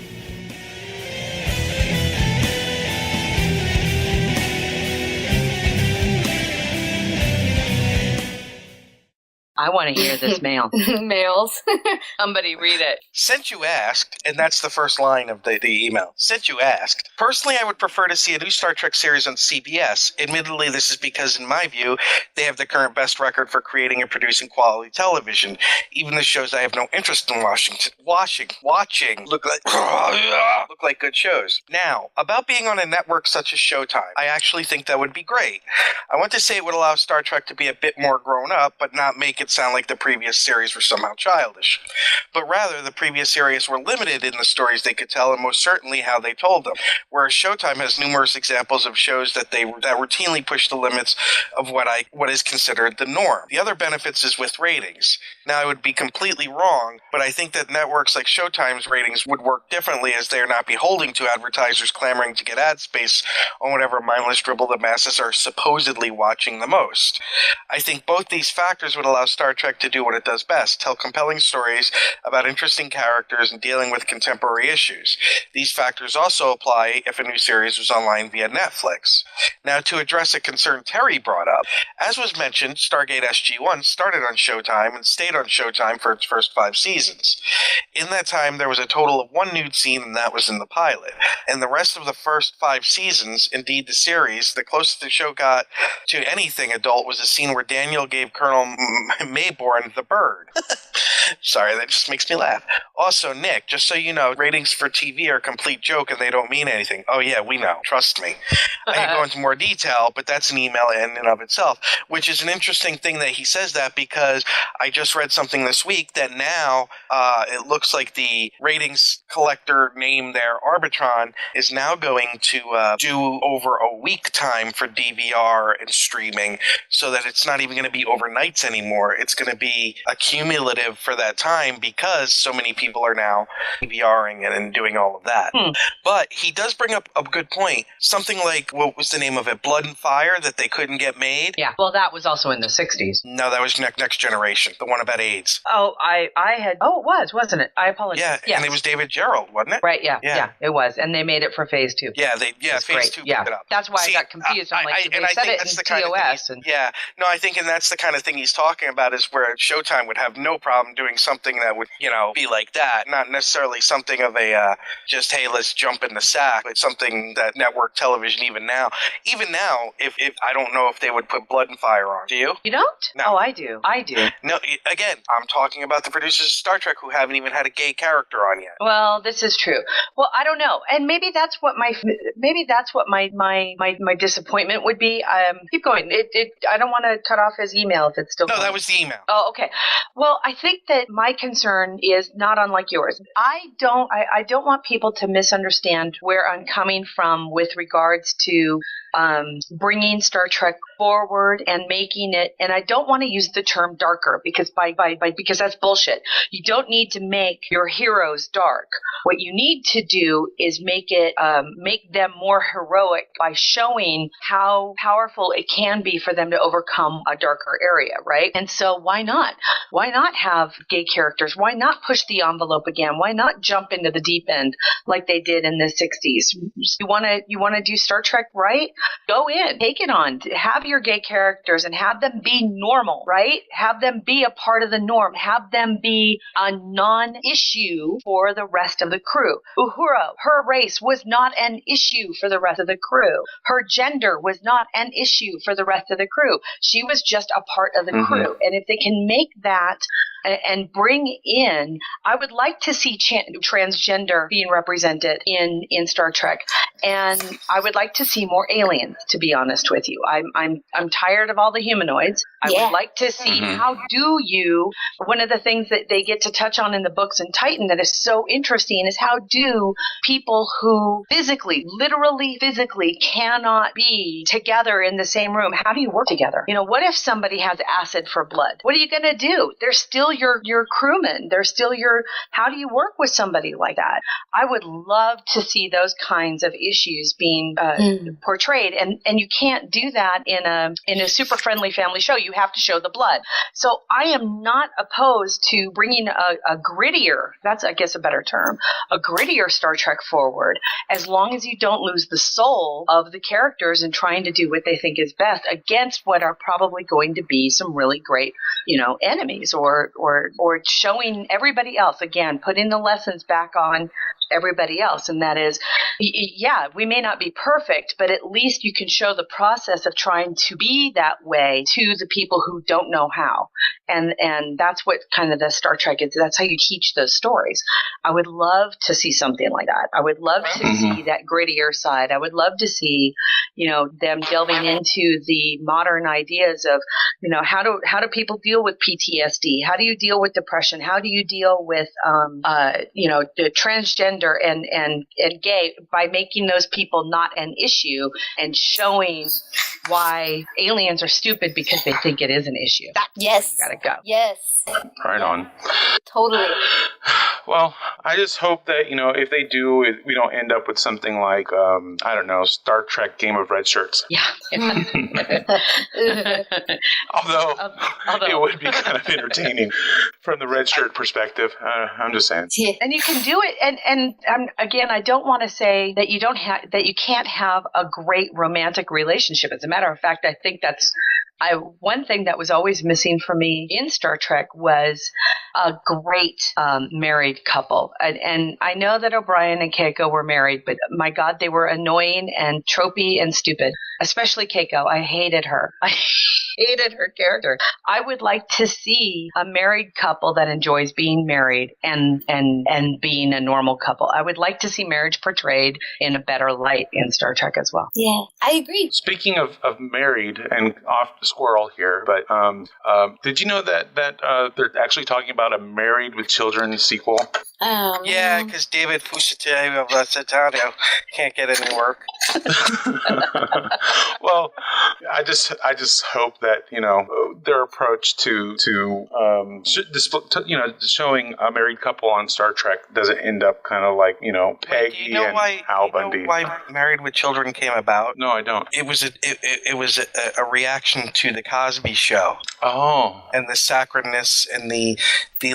I want to hear this mail. Mails. Somebody read it. Since you asked, and that's the first line of the email. Since you asked, personally, I would prefer to see a new Star Trek series on CBS. Admittedly, this is because, in my view, they have the current best record for creating and producing quality television. Even the shows I have no interest in watching look like good shows. Now, about being on a network such as Showtime, I actually think that would be great. I want to say it would allow Star Trek to be a bit more grown up, but not make it sound sound like the previous series were somehow childish. But rather, the previous series were limited in the stories they could tell and most certainly how they told them, whereas Showtime has numerous examples of shows that routinely push the limits of what is considered the norm. The other benefits is with ratings. Now, I would be completely wrong, but I think that networks like Showtime's ratings would work differently, as they are not beholden to advertisers clamoring to get ad space on whatever mindless dribble the masses are supposedly watching the most. I think both these factors would allow Star Trek to do what it does best, tell compelling stories about interesting characters and dealing with contemporary issues. These factors also apply if a new series was online via Netflix. Now, to address a concern Terry brought up, as was mentioned, Stargate SG-1 started on Showtime and stayed on Showtime for its first 5 seasons. In that time, there was a total of 1 nude scene, and that was in the pilot. And the rest of the first 5 seasons, indeed the series, the closest the show got to anything adult was a scene where Daniel gave Colonel Mayborn the bird. Sorry, that just makes me laugh. Also, Nick, just so you know, ratings for TV are a complete joke and they don't mean anything. Oh yeah, we know. Trust me. I can go into more detail, but that's an email in and of itself, which is an interesting thing that he says that, because I just read something this week that now it looks like the ratings collector name there, Arbitron, is now going to do over a week time for DVR and streaming, so that it's not even going to be overnights anymore. It's going to be accumulative for that time, because so many people are now DVRing and doing all of that. But he does bring up a good point. Something like, what was the name of it? Blood and Fire, that they couldn't get made? Yeah, well, that was also in the 60s. No, that was Next Generation, the one about AIDS. Oh, it was, wasn't it? I apologize. Yeah, yes. And it was David Gerald, wasn't it? Right, yeah, it was. And they made it for Phase 2. Yeah, Phase 2 picked it up. That's why I got confused. I'm like, they said it in TOS. I think that's the kind of thing he's talking about, is where Showtime would have no problem doing something that would, be like that. Not necessarily something of a, just, hey, let's jump in the sack, but something that network television, even now, if I don't know if they would put Blood and Fire on. Do you? You don't? No. Oh, I do. No, again, I'm talking about the producers of Star Trek who haven't even had a gay character on yet. Well, this is true. Well, I don't know. And maybe that's what my disappointment would be. Keep going. I don't want to cut off his email if it's still going. No, that was the email. Oh, okay. Well, I think that my concern is not unlike yours. I don't want people to misunderstand where I'm coming from with regards to bringing Star Trek forward and making it, and I don't want to use the term darker, because because that's bullshit. You don't need to make your heroes dark. What you need to do is make them more heroic by showing how powerful it can be for them to overcome a darker area, right? And so why not? Why not have gay characters? Why not push the envelope again? Why not jump into the deep end like they did in the 60s? You want to do Star Trek right? Go in, take it on, have your gay characters and have them be normal, right? Have them be a part of the norm. Have them be a non-issue for the rest of the crew. Uhura, her race was not an issue for the rest of the crew. Her gender was not an issue for the rest of the crew. She was just a part of the crew. And if they can make that and bring in, I would like to see transgender being represented in Star Trek, and I would like to see more aliens. To be honest with you, I'm tired of all the humanoids. I would like to see how do you. One of the things that they get to touch on in the books in Titan that is so interesting is how do people who literally physically cannot be together in the same room, how do you work together? What if somebody has acid for blood? What are you going to do? They're still your crewmen. They're still how do you work with somebody like that? I would love to see those kinds of issues being portrayed, and you can't do that in a super friendly family show. You have to show the blood. So I am not opposed to bringing a grittier, that's I guess a better term, a grittier Star Trek forward, as long as you don't lose the soul of the characters and trying to do what they think is best against what are probably going to be some really great, enemies, or showing everybody else, again, putting the lessons back on everybody else. And that is, yeah, we may not be perfect, but at least you can show the process of trying to be that way to the people who don't know how. And that's what kind of the Star Trek is. That's how you teach those stories. I would love to see something like that. I would love to see that grittier side. I would love to see, them delving into the modern ideas of, how do people deal with PTSD? How do you deal with depression? How do you deal with, the transgender and gay, by making those people not an issue and showing why aliens are stupid because they think it is an issue. Yes. Gotta go. Yes. Right on. Totally. Well, I just hope that, if they do, we don't end up with something like, I don't know, Star Trek Game of Red Shirts. Yeah. Although it would be kind of entertaining from the red shirt perspective. I'm just saying. And you can do it. And again, I don't want to say that you can't have a great romantic relationship. As a matter of fact, I think that's one thing that was always missing for me in Star Trek was a great married couple. And I know that O'Brien and Keiko were married, but my God, they were annoying and tropey and stupid, especially Keiko. I hated her. I hated her character. I would like to see a married couple that enjoys being married and being a normal couple. I would like to see marriage portrayed in a better light in Star Trek as well. Yeah, I agree. Speaking of married, and off the squirrel here, but did you know that they're actually talking about a Married with Children sequel? Yeah, because David Fusatari of Satano can't get any work. Well, I just hope that their approach to showing a married couple on Star Trek doesn't end up kind of like Peggy and Al Bundy. You know why Married with Children came about? No, I don't. It was a reaction to the Cosby Show. Oh, and the sacredness and the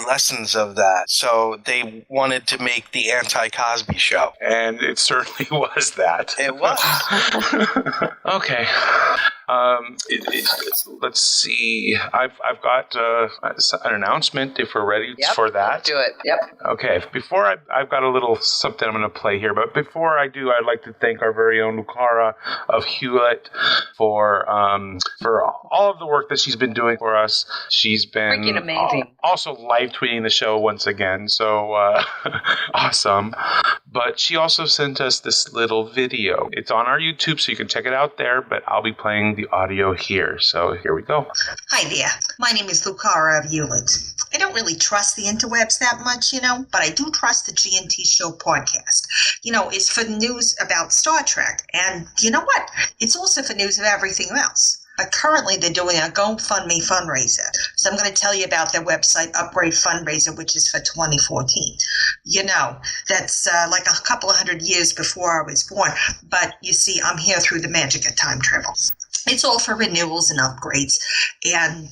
lessons of that. So they wanted to make the anti-Cosby Show, and it certainly was that. It was. Okay. Let's see. I've got an announcement if we're ready for that. Let's do it. Yep. Okay. Before I've got a little something I'm going to play here, but before I do, I'd like to thank our very own Lucara of Hewlett for all of the work that she's been doing for us. She's been freaking amazing. Also live tweeting the show once again, so awesome. But she also sent us this little video. It's on our YouTube, so you can check it out there. But I'll be playing the audio here. So here we go. Hi there. My name is Lucara of Hewlett. I don't really trust the interwebs that much, but I do trust the GNT Show podcast. It's for news about Star Trek. And you know what? It's also for news of everything else. But currently they're doing a GoFundMe fundraiser. So I'm going to tell you about their website upgrade fundraiser, which is for 2014. That's like a couple of 100 years before I was born. But you see, I'm here through the magic of time travel. It's all for renewals and upgrades, and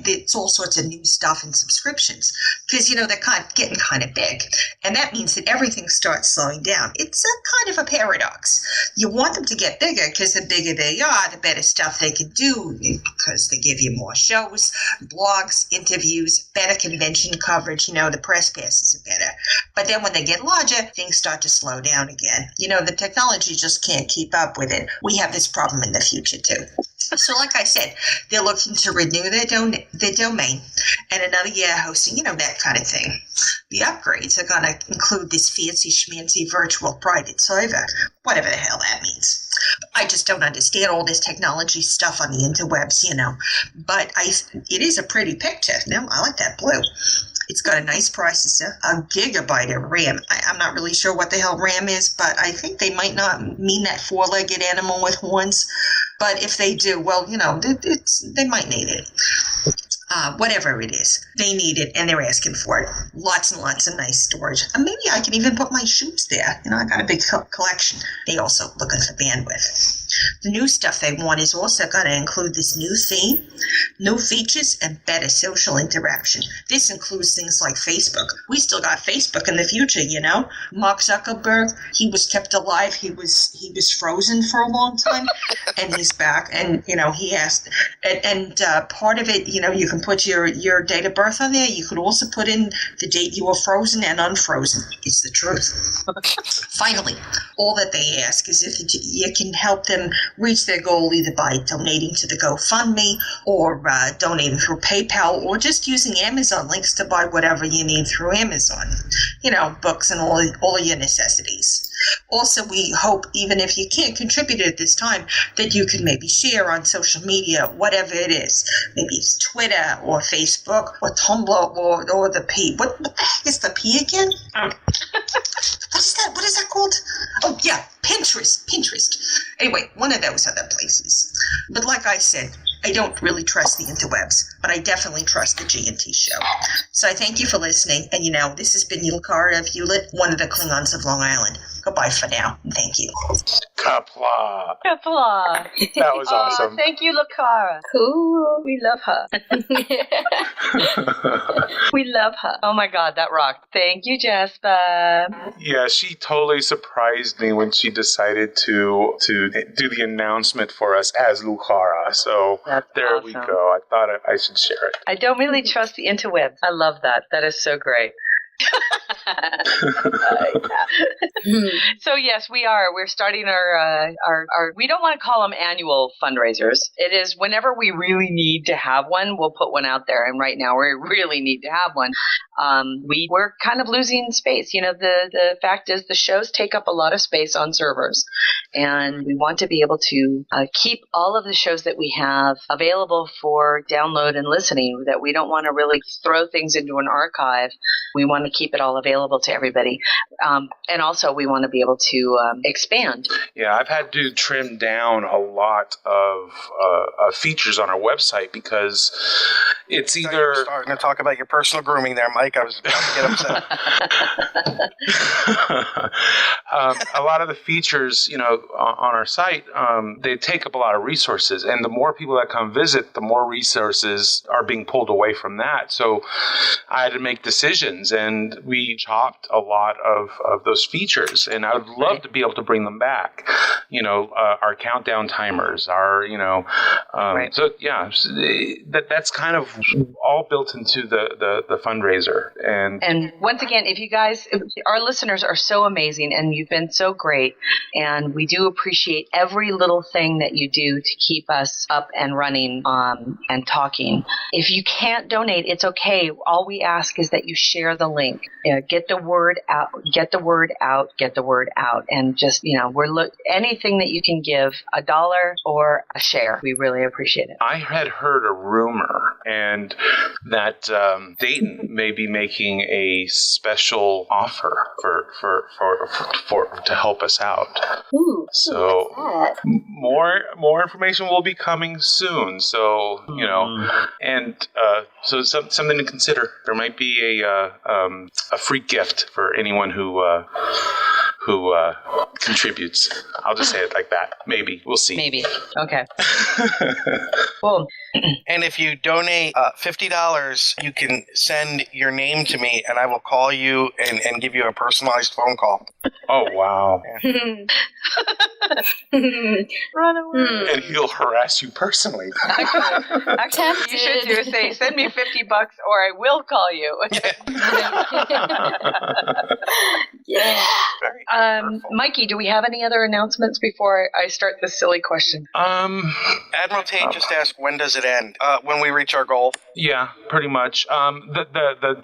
it's all sorts of new stuff and subscriptions because, they're getting kind of big, and that means that everything starts slowing down. It's a kind of a paradox. You want them to get bigger because the bigger they are, the better stuff they can do because they give you more shows, blogs, interviews, better convention coverage. The press passes are better. But then when they get larger, things start to slow down again. The technology just can't keep up with it. We have this problem in the future, too. So like I said, they're looking to renew their domain and another year hosting, that kind of thing. The upgrades are going to include this fancy schmancy virtual private server, whatever the hell that means. I just don't understand all this technology stuff on the interwebs, But it is a pretty picture. I like that blue. It's got a nice processor, a gigabyte of RAM. I'm not really sure what the hell RAM is, but I think they might not mean that four-legged animal with horns. But if they do, well, they might need it. Whatever it is, they need it, and they're asking for it. Lots and lots of nice storage. And maybe I can even put my shoes there. I got a big collection. They also looking for bandwidth. The new stuff they want is also going to include this new theme, new features, and better social interaction. This includes things like Facebook. We still got Facebook in the future, Mark Zuckerberg, he was kept alive. He was frozen for a long time, and he's back. And, he asked, and part of it, you can can put your date of birth on there. You could also put in the date you were frozen and unfrozen. It's the truth. Finally, all that they ask is if you can help them reach their goal either by donating to the GoFundMe or donating through PayPal or just using Amazon links to buy whatever you need through Amazon. You know, books and all of your necessities. Also, we hope, even if you can't contribute at this time, that you can maybe share on social media, whatever it is. Maybe it's Twitter or Facebook or Tumblr or the P. What the heck is the P again? What is that? What is that called? Oh, yeah, Pinterest. Anyway, one of those other places. But like I said, I don't really trust the interwebs, but I definitely trust the G&T show. So I thank you for listening. And, you know, this has been Yulkara of Hewlett, one of the Klingons of Long Island. Goodbye for now, and thank you. Kapla. Kapla. That was awesome. Thank you, Lakara. Cool. We love her. We love her. Oh my God, that rocked. Thank you, Jasper. Yeah, she totally surprised me when she decided to do the announcement for us as Lucara. So there awesome. we go. I thought I should share it. I don't really trust the interwebs. I love that. That is so great. So yes, we're starting our we don't want to call them annual fundraisers. It is whenever we really need to have one, we'll put one out there, and right now we really need to have one. We're kind of losing space. You know, the fact is the shows take up a lot of space on servers, and we want to be able to keep all of the shows that we have available for download and listening. That we don't want to really throw things into an archive. We want to keep it all available to everybody. And also we want to be able to expand. Yeah, I've had to trim down a lot of features on our website because it's either... starting to talk about your personal grooming there, Mike. I was about to get upset. A lot of the features, you know, on our site, they take up a lot of resources. And the more people that come visit, the more resources are being pulled away from that. So I had to make decisions, and we chopped a lot of those features, and I would love to be able to bring them back. You know, our countdown timers, our, you know, so yeah, that's kind of all built into the fundraiser. And once again, if you guys, our listeners are so amazing, and you've been so great, and we do appreciate every little thing that you do to keep us up and running and talking. If you can't donate, it's okay. All we ask is that you share the link. Get the word out, and just, you know, anything that you can give, $1 or a share, we really appreciate it. I had heard a rumor, and that Dayton may be making a special offer for to help us out. Ooh, so more information will be coming soon. So you know, and so something to consider. There might be a free gift for anyone who contributes. I'll just say it like that. Maybe. We'll see. Maybe. Okay. Cool. And if you donate $50, you can send your name to me, and I will call you and give you a personalized phone call. Oh, wow. Run away. And he'll harass you personally. Actually, you should say, send me $50 or I will call you. Yeah. Mikey, do we have any other announcements before I start this silly question? Admiral Tate just asked, when does it end? When we reach our goal? Yeah, pretty much. The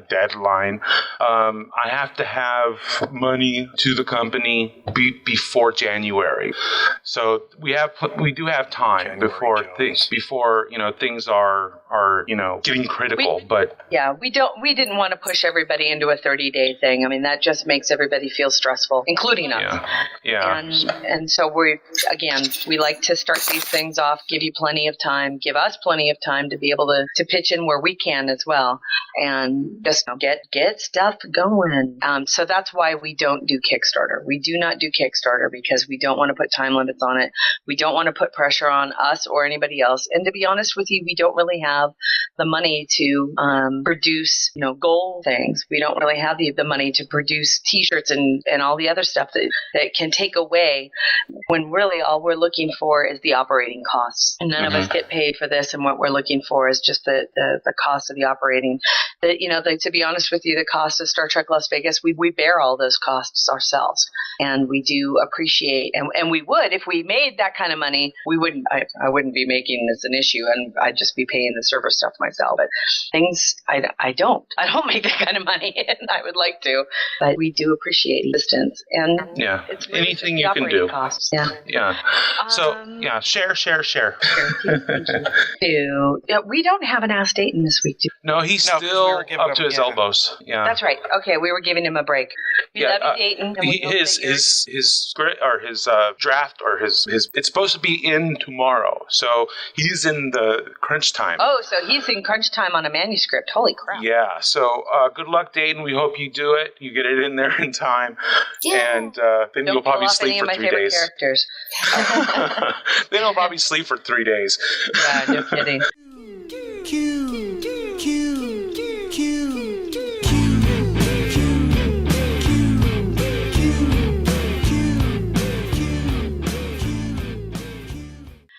deadline. I have to have money to the company before January. So we do have time before things are getting critical. We didn't want to push everybody into a 30-day thing. I mean, that just makes everybody feel stressful, including us. Yeah. And so we like to start these things off, give you plenty of time, give us plenty of time to be able to pitch in where we can as well, and just get stuff going. So that's why we don't do Kickstarter. We do not do Kickstarter because we don't want to put time limits on it. We don't want to put pressure on us or anybody else. And to be honest with you, we don't really have the money to produce goal things. We don't really have the money to produce produce T-shirts and all the other stuff that can take away, when really all we're looking for is the operating costs. And none of us get paid for this, and what we're looking for is just the cost of the operating. To be honest with you, the cost of Star Trek Las Vegas, we bear all those costs ourselves, and we do appreciate, and we would, if we made that kind of money, I wouldn't be making this an issue, and I'd just be paying the server stuff myself. But things, I don't make that kind of money, and I would like to, but we do appreciate assistance, and it's really anything you can do. Costs. So share. We don't have an Ask Dayton this week, do we? No, he's still up to his elbows. Yeah, that's right. Okay, we were giving him a break. We love you, Dayton. His script or his draft or his it's supposed to be in tomorrow, so he's in the crunch time. Oh, so he's in crunch time on a manuscript. Holy crap! Yeah. So good luck, Dayton. We hope you do it. You get it in there in time, and then you'll probably sleep for 3 days. Characters. Then he'll probably sleep for 3 days. Yeah, no kidding.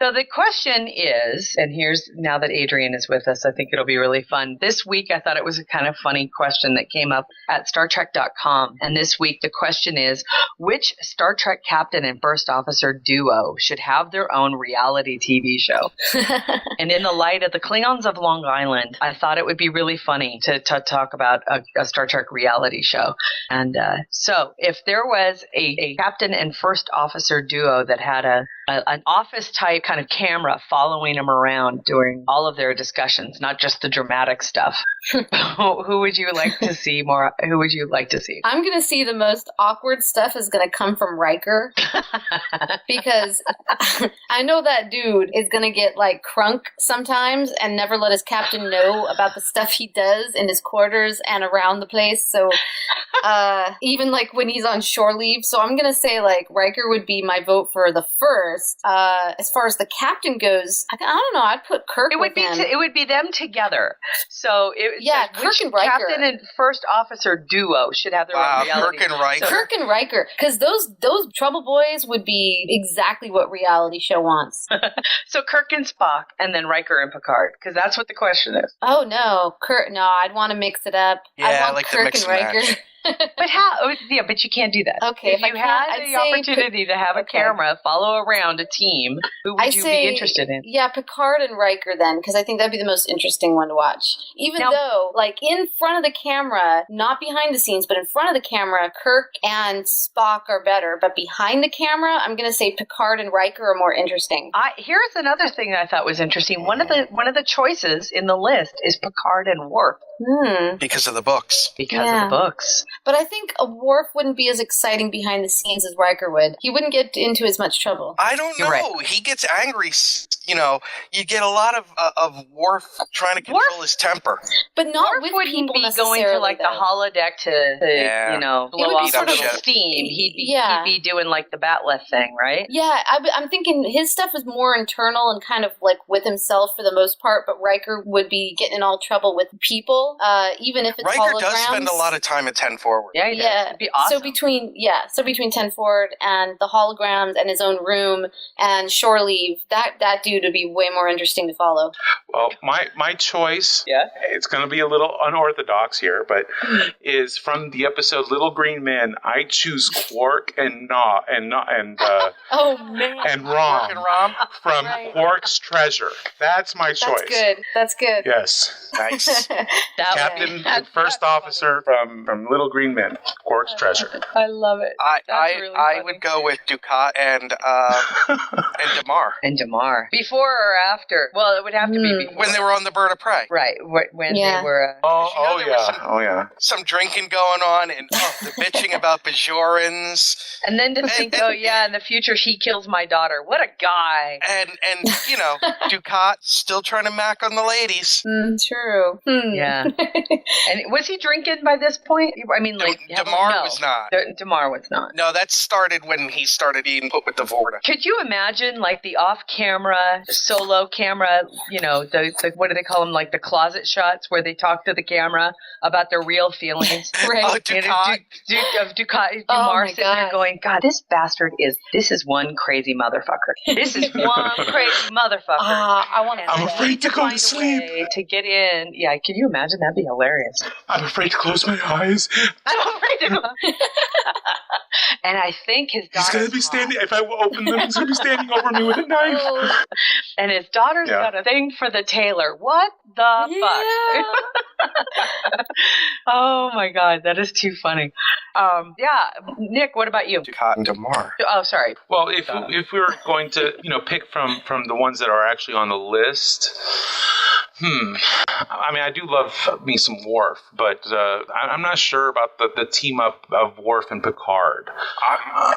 So the question is, and here's, now that Adrianne is with us, I think it'll be really fun. This week, I thought it was a kind of funny question that came up at StarTrek.com. And this week, the question is, which Star Trek captain and first officer duo should have their own reality TV show? And in the light of the Klingons of Long Island, I thought it would be really funny to talk about a Star Trek reality show. And so if there was a captain and first officer duo that had an office type kind of camera following them around during all of their discussions, not just the dramatic stuff, who would you like to see more? Who would you like to see? I'm going to see the most awkward stuff is going to come from Riker, because I know that dude is going to get like crunk sometimes and never let his captain know about the stuff he does in his quarters and around the place. So even like when he's on shore leave. So I'm going to say like Riker would be my vote for the first. As far as the captain goes, I don't know. I'd put Kirk. It would be them together. So Kirk and Riker. Captain and first officer duo should have their own reality. Kirk and Riker. Kirk and Riker, because those Trouble Boys would be exactly what reality show wants. So Kirk and Spock, and then Riker and Picard, because that's what the question is. Oh no, Kirk! No, I'd want to mix it up. Yeah, I want like Kirk mix and Riker. match. But how? Yeah, but you can't do that. Okay, if you had the opportunity to have a camera follow around a team, who would you be interested in? Yeah, Picard and Riker then, because I think that'd be the most interesting one to watch. Even though, like, in front of the camera, not behind the scenes, but in front of the camera, Kirk and Spock are better. But behind the camera, I'm going to say Picard and Riker are more interesting. Here's another thing that I thought was interesting. One of the choices in the list is Picard and Worf. Because of the books. Because of the books. But I think a Worf wouldn't be as exciting behind the scenes as Riker would. He wouldn't get into as much trouble. I don't know. Right. He gets angry. You know, you get a lot of Worf trying to control his temper. But not Worf with wouldn't people be necessarily, going to like the holodeck to blow off sort a of little steam. He'd be doing like the Batleth thing, right? Yeah, I'm thinking his stuff is more internal and kind of like with himself for the most part. But Riker would be getting in all trouble with people, even if it's Riker holograms. does spend a lot of time at 10 Forward. Yeah, he does. It'd be awesome. So between 10 Forward and the holograms and his own room and shore leave, that dude would be way more interesting to follow. Well, my choice, it's going to be a little unorthodox here, but is from the episode Little Green Men. I choose Quark and oh man, and Rom, from Quark's Treasure. That's my choice. That's good. Yes. Nice. Captain and first officer from Little Green Men, Quark's Treasure. I love it. I would go with Dukat and Damar. And Damar. Before or after? Well, it would have to be before. When they were on the Bird of Prey. Right. When they were... Some drinking going on and the bitching about Bajorans. And then to think, in the future he kills my daughter. What a guy. And Dukat still trying to mac on the ladies. True. Yeah. And was he drinking by this point? I mean, like... Damar was not. Damar was not. No, that started when he started eating put with the Vorta. Could you imagine, like, the off-camera solo camera, the what do they call them, like the closet shots where they talk to the camera about their real feelings. Right. Oh, Ducat. Ducat, Oh, Dumar my sitting there gosh. going, God, this is one crazy motherfucker. This is one crazy motherfucker. I want to. I'm afraid to go Find to a sleep. way to get in. Yeah, can you imagine? That'd be hilarious. I'm afraid to close my eyes. I'm afraid to. And I think his daughter's He's going to be standing, if I open them, he's going to be standing over me with a knife. And his daughter's got a thing for the tailor. What the fuck? Oh my God, that is too funny. Nick, what about you? Ducat and Damar. Oh, sorry. Well, if we were going to, pick from the ones that are actually on the list, I mean, I do love me some Worf, but I'm not sure about the team up of Worf and Picard.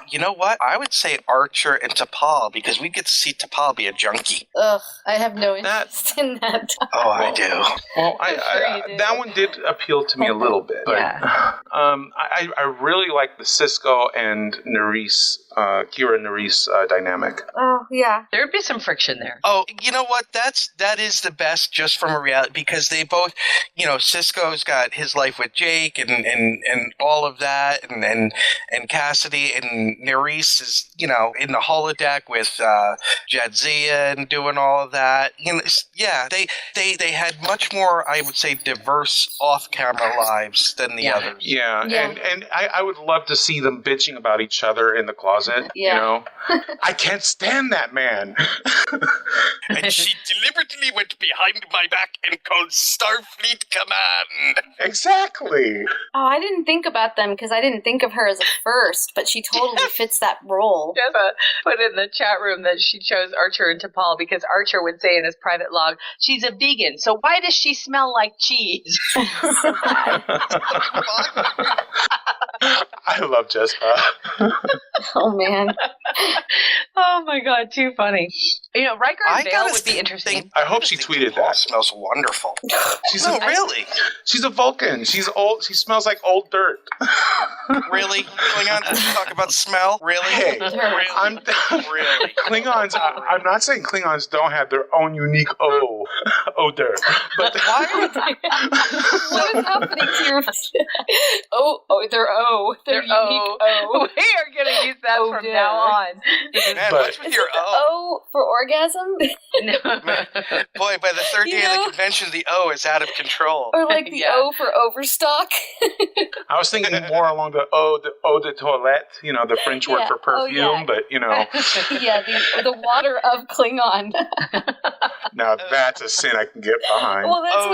You know what? I would say Archer and T'Pol, because we get to see T'Pol be a junkie. Ugh, I have no interest in that. Oh, I do. Well, sure you do. that one did appeal to me a little bit. But, I really like the Cisco and Kira Nerys dynamic. Oh, yeah. There'd be some friction there. Oh, you know what? That is the best, just from a reality, because they both, Cisco's got his life with Jake and all of that, and Cassidy, and Nerys is, in the holodeck with Jadzia and doing all of that. They had much more, I would say, diverse off-camera lives than the others. Yeah. And I would love to see them bitching about each other in the closet. Yeah. I can't stand that man. And she deliberately went behind my back and called Starfleet Command. Exactly. Oh, I didn't think about them because I didn't think of her as a first, but she totally fits that role. Jessica put in the chat room that she chose Archer and T'Pol because Archer would say in his private log, she's a vegan, so why does she smell like cheese? I love Jessica. Oh, man. Oh, my God, too funny. Riker and Vale would be interesting. I hope she tweeted that. Smells wonderful. Really? She's a Vulcan. She's old. She smells like old dirt. Really? Klingons talk about smell? Really? Hey, really? Really? Klingons, I'm not saying Klingons don't have their own unique odor. But What is happening to your... Their unique O. We are going to use that from now on. Man, what's with your O? O for orgasm? Boy, by the third day of the convention, the O is out of control. Or like the O for overstock? I was thinking more along the eau de toilette, the French word for perfume, but Yeah, the water of Klingon. Now that's a sin I can get behind. Well, that's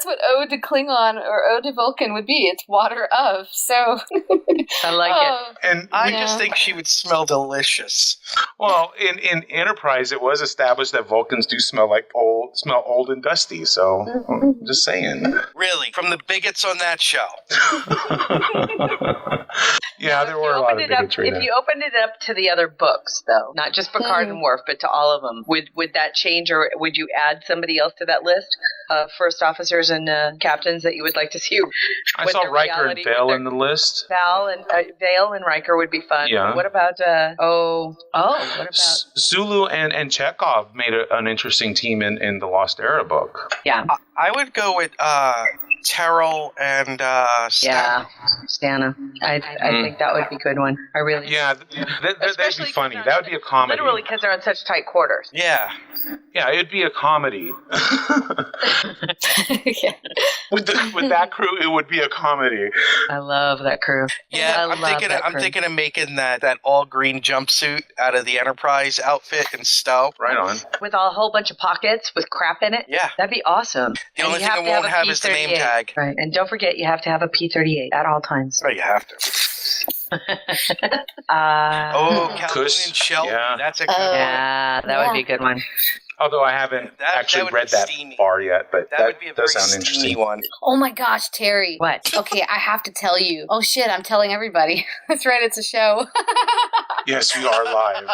what Ode to Klingon or Ode to Vulcan would be. It's water of. So I like it. And I just think she would smell delicious. Well, in Enterprise, it was established that Vulcans do smell old and dusty. So I'm just saying. Really, from the bigots on that show. Yeah, there were a lot of bigotry there. If you opened it up to the other books, though, not just Picard and Worf, but to all of them, would that change, or would you add somebody else to that list of first officers and captains that you would like to see? I saw Riker and Vale in the list. Vale and Riker would be fun. Yeah. What about what about Sulu and Chekhov made an interesting team in the Lost Era book. Yeah, I would go with Terrell and Stana. Stana. I think that would be a good one. I really. Yeah, that'd be funny. That would be a comedy. Literally, because they're in such tight quarters. Yeah. Yeah, it'd be a comedy. With that crew, it would be a comedy. I love that crew. Yeah, I'm thinking of making that all green jumpsuit out of the Enterprise outfit and stow. Right on. With a whole bunch of pockets with crap in it. Yeah, that'd be awesome. The only thing it won't have is the name tag. Right, and don't forget you have to have a P-38 at all times. Oh, you have to. Calhoun and Shelby. Yeah. That's a good one. Yeah, that would be a good one. Although I haven't actually read that far yet, but that would be a does very sound interesting. one. Oh my gosh, Terry. What? Okay, I have to tell you. Oh shit, I'm telling everybody. That's right, it's a show. Yes, we are live.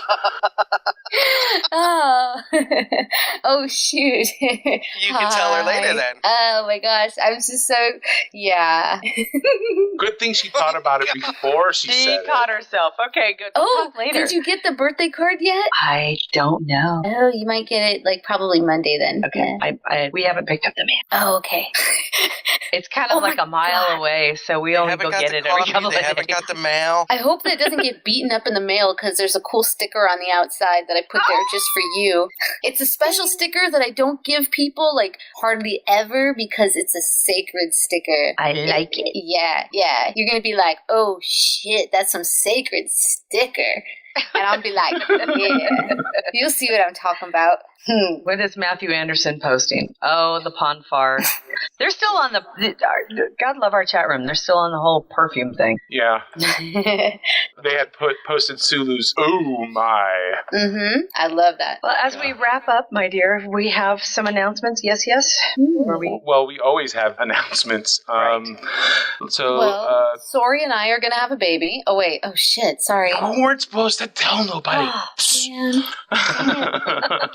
Oh, oh shoot. You can tell her later then. Oh my gosh, I'm just so, yeah. Good thing she thought about it before she said it. caught herself. Okay, good. Oh, Talk later. did you get the birthday card yet? I don't know. Oh, you might get it like probably Monday then. Okay, Yeah. we haven't picked up the mail. Oh, okay. It's kind of like a mile away, so we only go get it every couple of They days. haven't got the mail. I hope that it doesn't get beaten up in the mail because there's a cool sticker on the outside that I put there just for you. It's a special sticker that I don't give people like hardly ever because it's a sacred sticker. I like it. Yeah, yeah. You're going to be like, oh shit, that's some sacred sticker. And I'll be like, yeah. You'll see what I'm talking about. What is Matthew Anderson posting? Oh, the Ponfar. They're still on God love our chat room. They're still on the whole perfume thing. Yeah. They had posted Sulu's, oh my. Mm-hmm. I love that. Well, as we wrap up, my dear, we have some announcements. Yes, yes? Well, we always have announcements. So, Sori and I are going to have a baby. Oh, wait. Oh, shit. Sorry. You weren't supposed to tell nobody. Oh, man.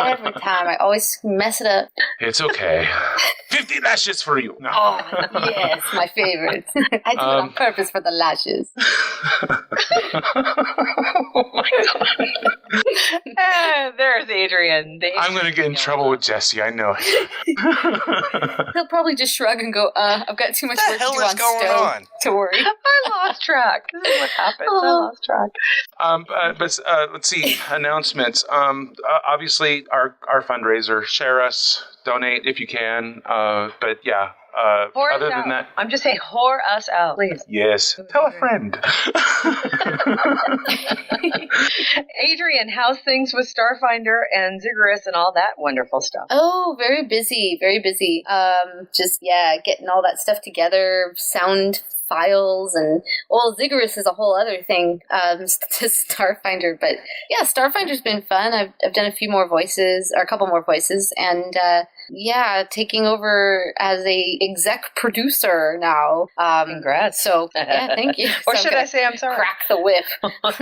Every time. I always mess it up. It's okay. 50 lashes for you. No. Oh, yes. My favorite. I do it on purpose for the lashes. Oh, my God. There's Adrian. I'm going to get in trouble with Jesse. I know it. He'll probably just shrug and go, I've got too much work to do on going stove on? to worry. I lost track. This is what happens. I lost track. Let's see. Announcements. Obviously, our fundraiser. Share us. Donate if you can. But yeah. Other than that, I'm just saying, whore us out, please. Yes. Tell a friend. Adrian, how's things with Starfinder and Ziggurat and all that wonderful stuff? Oh, very busy, very busy. Just getting all that stuff together, sound files, and Ziggurat is a whole other thing to Starfinder. But yeah, Starfinder's been fun. I've done a couple more voices, and taking over as a exec producer now. Congrats. So yeah, thank you. Or should I say I'm sorry? Crack the whip. But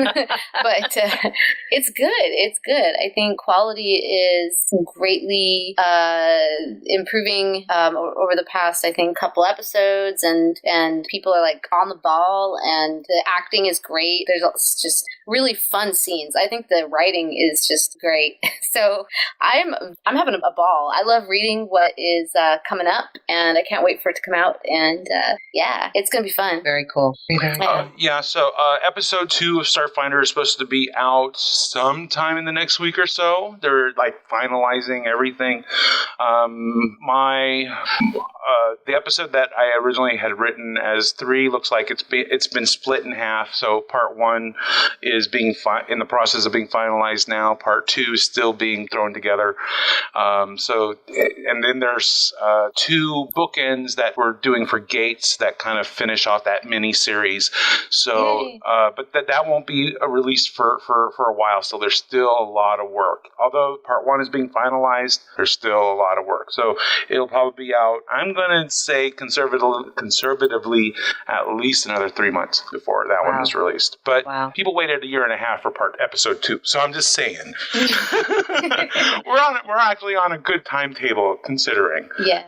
it's good. It's good. I think quality is greatly improving over the past, I think, couple episodes, and people are like on the ball, and the acting is great. There's just really fun scenes. I think the writing is just great. So I'm having a ball. I love reading what is coming up, and I can't wait for it to come out. And it's gonna be fun. Very cool. So episode 2 of Starfinder is supposed to be out sometime in the next week or so. They're like finalizing everything. The episode that I originally had written as 3 looks like it's been split in half. So part 1 is being in the process of being finalized now. Part 2 is still being thrown together. And then there's 2 bookends that we're doing for Gates that kind of finish off that mini series. So, but that won't be released for a while. So there's still a lot of work. Although part 1 is being finalized, there's still a lot of work. So it'll probably be out, I'm going to say conservatively, at least another 3 months before that one is released. But people waited a year and a half for episode 2. So I'm just saying, we're actually on a good timetable considering. Yeah.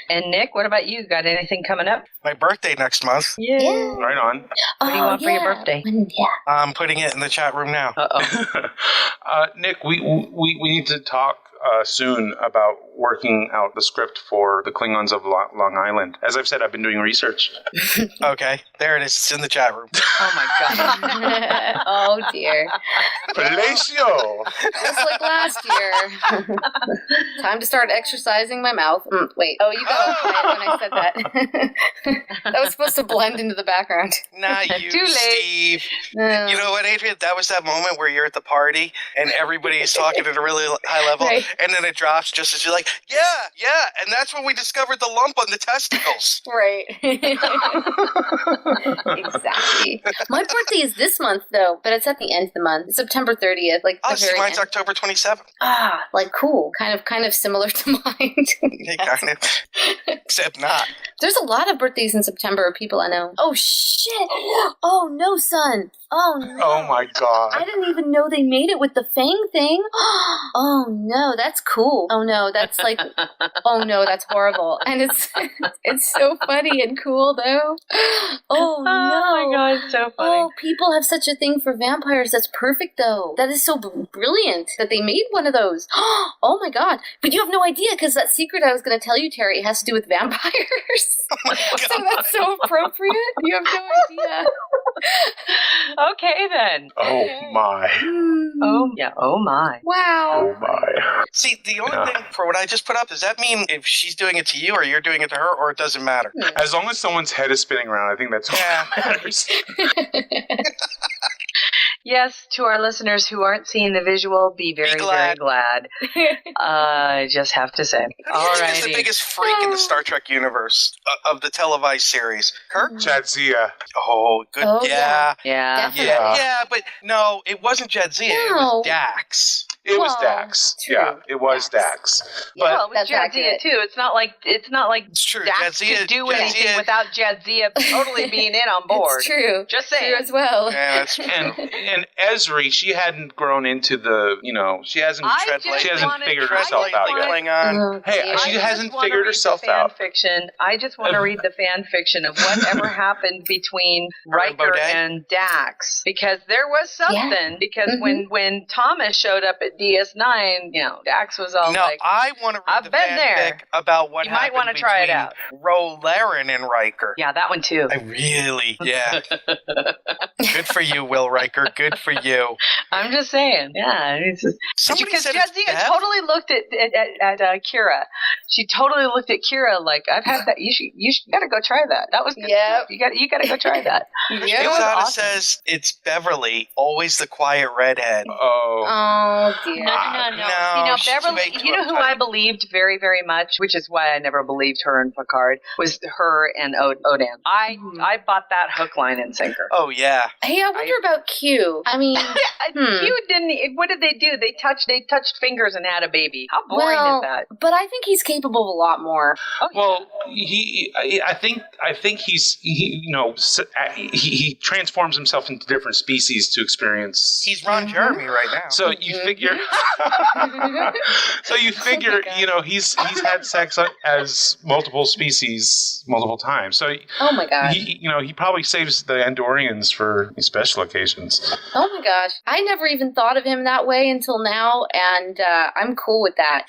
And Nick, what about you? Got anything coming up? My birthday next month. Yeah. Right on. What do you want for your birthday? I'm putting it in the chat room now. Nick, we need to talk soon about working out the script for the Klingons of Long Island. As I've said, I've been doing research. Okay, there it is. It's in the chat room. Oh my god. Oh dear. Palacio. Just like last year. Time to start exercising my mouth. Wait. Oh, you got all quiet when I said that. That was supposed to blend into the background. Not you, Too late. Steve. You know what, Adrian? That was that moment where you're at the party and everybody is talking at a really high level, Right. and then it drops just as you're like, yeah, and that's when we discovered the lump on the testicles. Right. Exactly. My birthday is this month, though, but it's at the end of the month. It's September 30th. Like, Oh, the see, very mine's end. October 27th. Ah, like, cool. Kind of similar to mine. Yeah, kind of. Except not. There's a lot of birthdays in September of people I know. Oh, shit. Oh, no, son. Oh, no. Oh my god. I didn't even know they made it with the Fang thing. Oh, no, that's cool. Oh, no, that's like, oh, no, that's horrible. And it's so funny and cool, though. Oh, no. Oh, my God, it's so funny. Oh, people have such a thing for vampires. That's perfect, though. That is so brilliant that they made one of those. Oh, my God. But you have no idea, because that secret I was going to tell you, Terry, has to do with vampires. Oh, my God. So that's so appropriate. You have no idea. Okay, then. Oh my. Oh, yeah. Oh, my. Wow. Oh my. See, the only thing for what I just put up, does that mean if she's doing it to you or you're doing it to her, or it doesn't matter? As long as someone's head is spinning around, I think that's all that matters. Yes, to our listeners who aren't seeing the visual, be very glad. I just have to say. Who do you think is the biggest freak in the Star Trek universe of the televised series? Kirk? Jadzia. Oh, good. Oh, yeah. Yeah. Yeah, but no, it wasn't Jadzia. It was Dax. It was Dax. true. Yeah, it was Dax. But But it was Jadzia too. It's not like It's true. Dax Jadzia, could do anything without Jadzia totally being in on board. It's true. Just saying. True as well. Yeah, that's true. and Ezri, she hadn't grown into the, she hasn't figured herself out yet. Klingon. Hey, she hasn't figured herself out. Fiction. I just want to read the fan fiction of whatever happened between Riker Baudet? and Dax, because there was something. Yeah. Because when Thomas showed up at DS9, Dax was all like, I want to read I've the been there. fanfic about what You might happened wanna try it between out. Ro Laren and Riker. yeah, that one too. Yeah. Good for you, Will Riker. Good for you. I'm just saying. Yeah. It's just, Somebody because said it's Jadzia Bev? totally looked at Kira. She totally looked at Kira like, I've had that. You gotta go try that. That was good. Yep. You gotta go try that. It It was awesome. says it's Beverly, always the quiet redhead. Oh, dear. No. she's Beverly, way too you know who uptight. I believed very, very much, which is why I never believed her and Picard, was her and Odan. I bought that hook, line, and sinker. Oh, yeah. Hey, I wonder about Q. I mean, Q didn't. What did they do? They touched fingers and had a baby. How boring is that? But I think he's capable of a lot more. Oh, Well, I think he transforms himself into different species to experience. He's Ron Jeremy right now. So you figure, he's had sex as multiple species multiple times. So Oh my gosh. he probably saves the Andorians for special occasions. Oh my gosh. I never even thought of him that way until now, and I'm cool with that.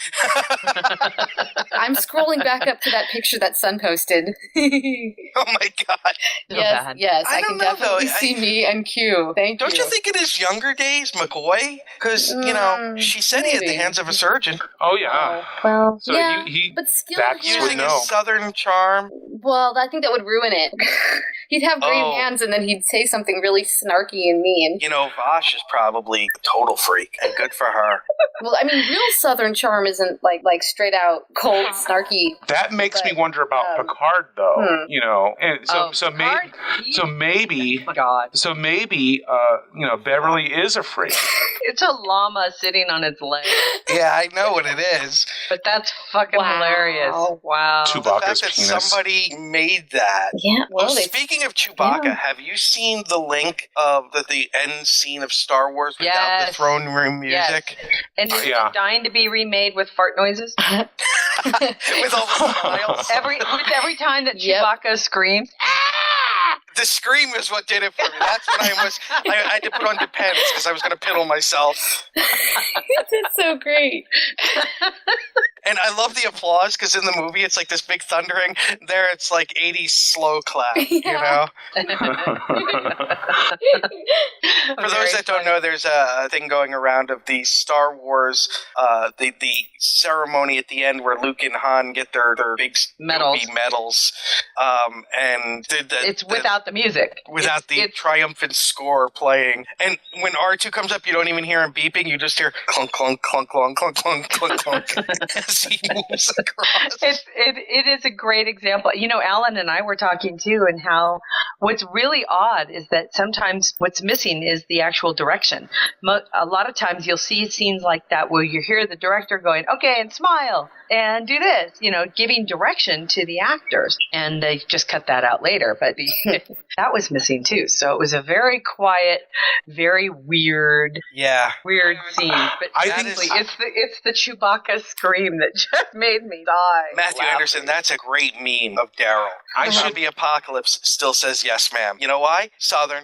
I'm scrolling back up to that picture that Sun posted. Oh my God. Yes, I can definitely see me and Q. Thank you. Don't you think in his younger days, McCoy? Because, she said he had the hands of a surgeon. Oh, yeah. Well, So yeah, he but still, Dax would Using know. his southern charm. well, I think that would ruin it. He'd have green Oh. hands, and then he'd say something really snarky and mean. Vosh is probably a total freak, and good for her. Well, I mean, real Southern charm isn't like straight out cold, snarky. That makes me wonder about Picard, though. And so maybe Beverly is a freak. It's a llama sitting on its leg. Yeah, I know what it is. But that's fucking hilarious. Wow. The fact that somebody made that. Yeah. Well, speaking of Chewbacca, have you seen the link of the end scene of Star Wars without the throne room music? Yes. And is it dying to be remade with fart noises? With all the smiles. Every time that Chewbacca screams, the scream is what did it for me. That's when I had to put on Depends because I was going to piddle myself. That's so great. And I love the applause because in the movie it's like this big thundering. There it's like 80s slow clap, For those that don't know, there's a thing going around of the Star Wars, the ceremony at the end where Luke and Han get their big medals, and it's without the music, without the triumphant score playing. And when R2 comes up, you don't even hear him beeping; you just hear clunk, clunk, clunk, clunk, clunk, clunk, clunk, clunk as he moves across. It is a great example. You know, Alan and I were talking too, and how what's really odd is that sometimes what's missing is the actual direction. A lot of times you'll see scenes like that where you hear the director going, okay, and smile, and do this, you know, giving direction to the actors. And they just cut that out later, but that was missing too. So it was a very quiet, very weird scene. But honestly, it's the Chewbacca scream that just made me die. Matthew Anderson, that's a great meme of Daryl. I should be Apocalypse still says yes, ma'am. You know why? Southern.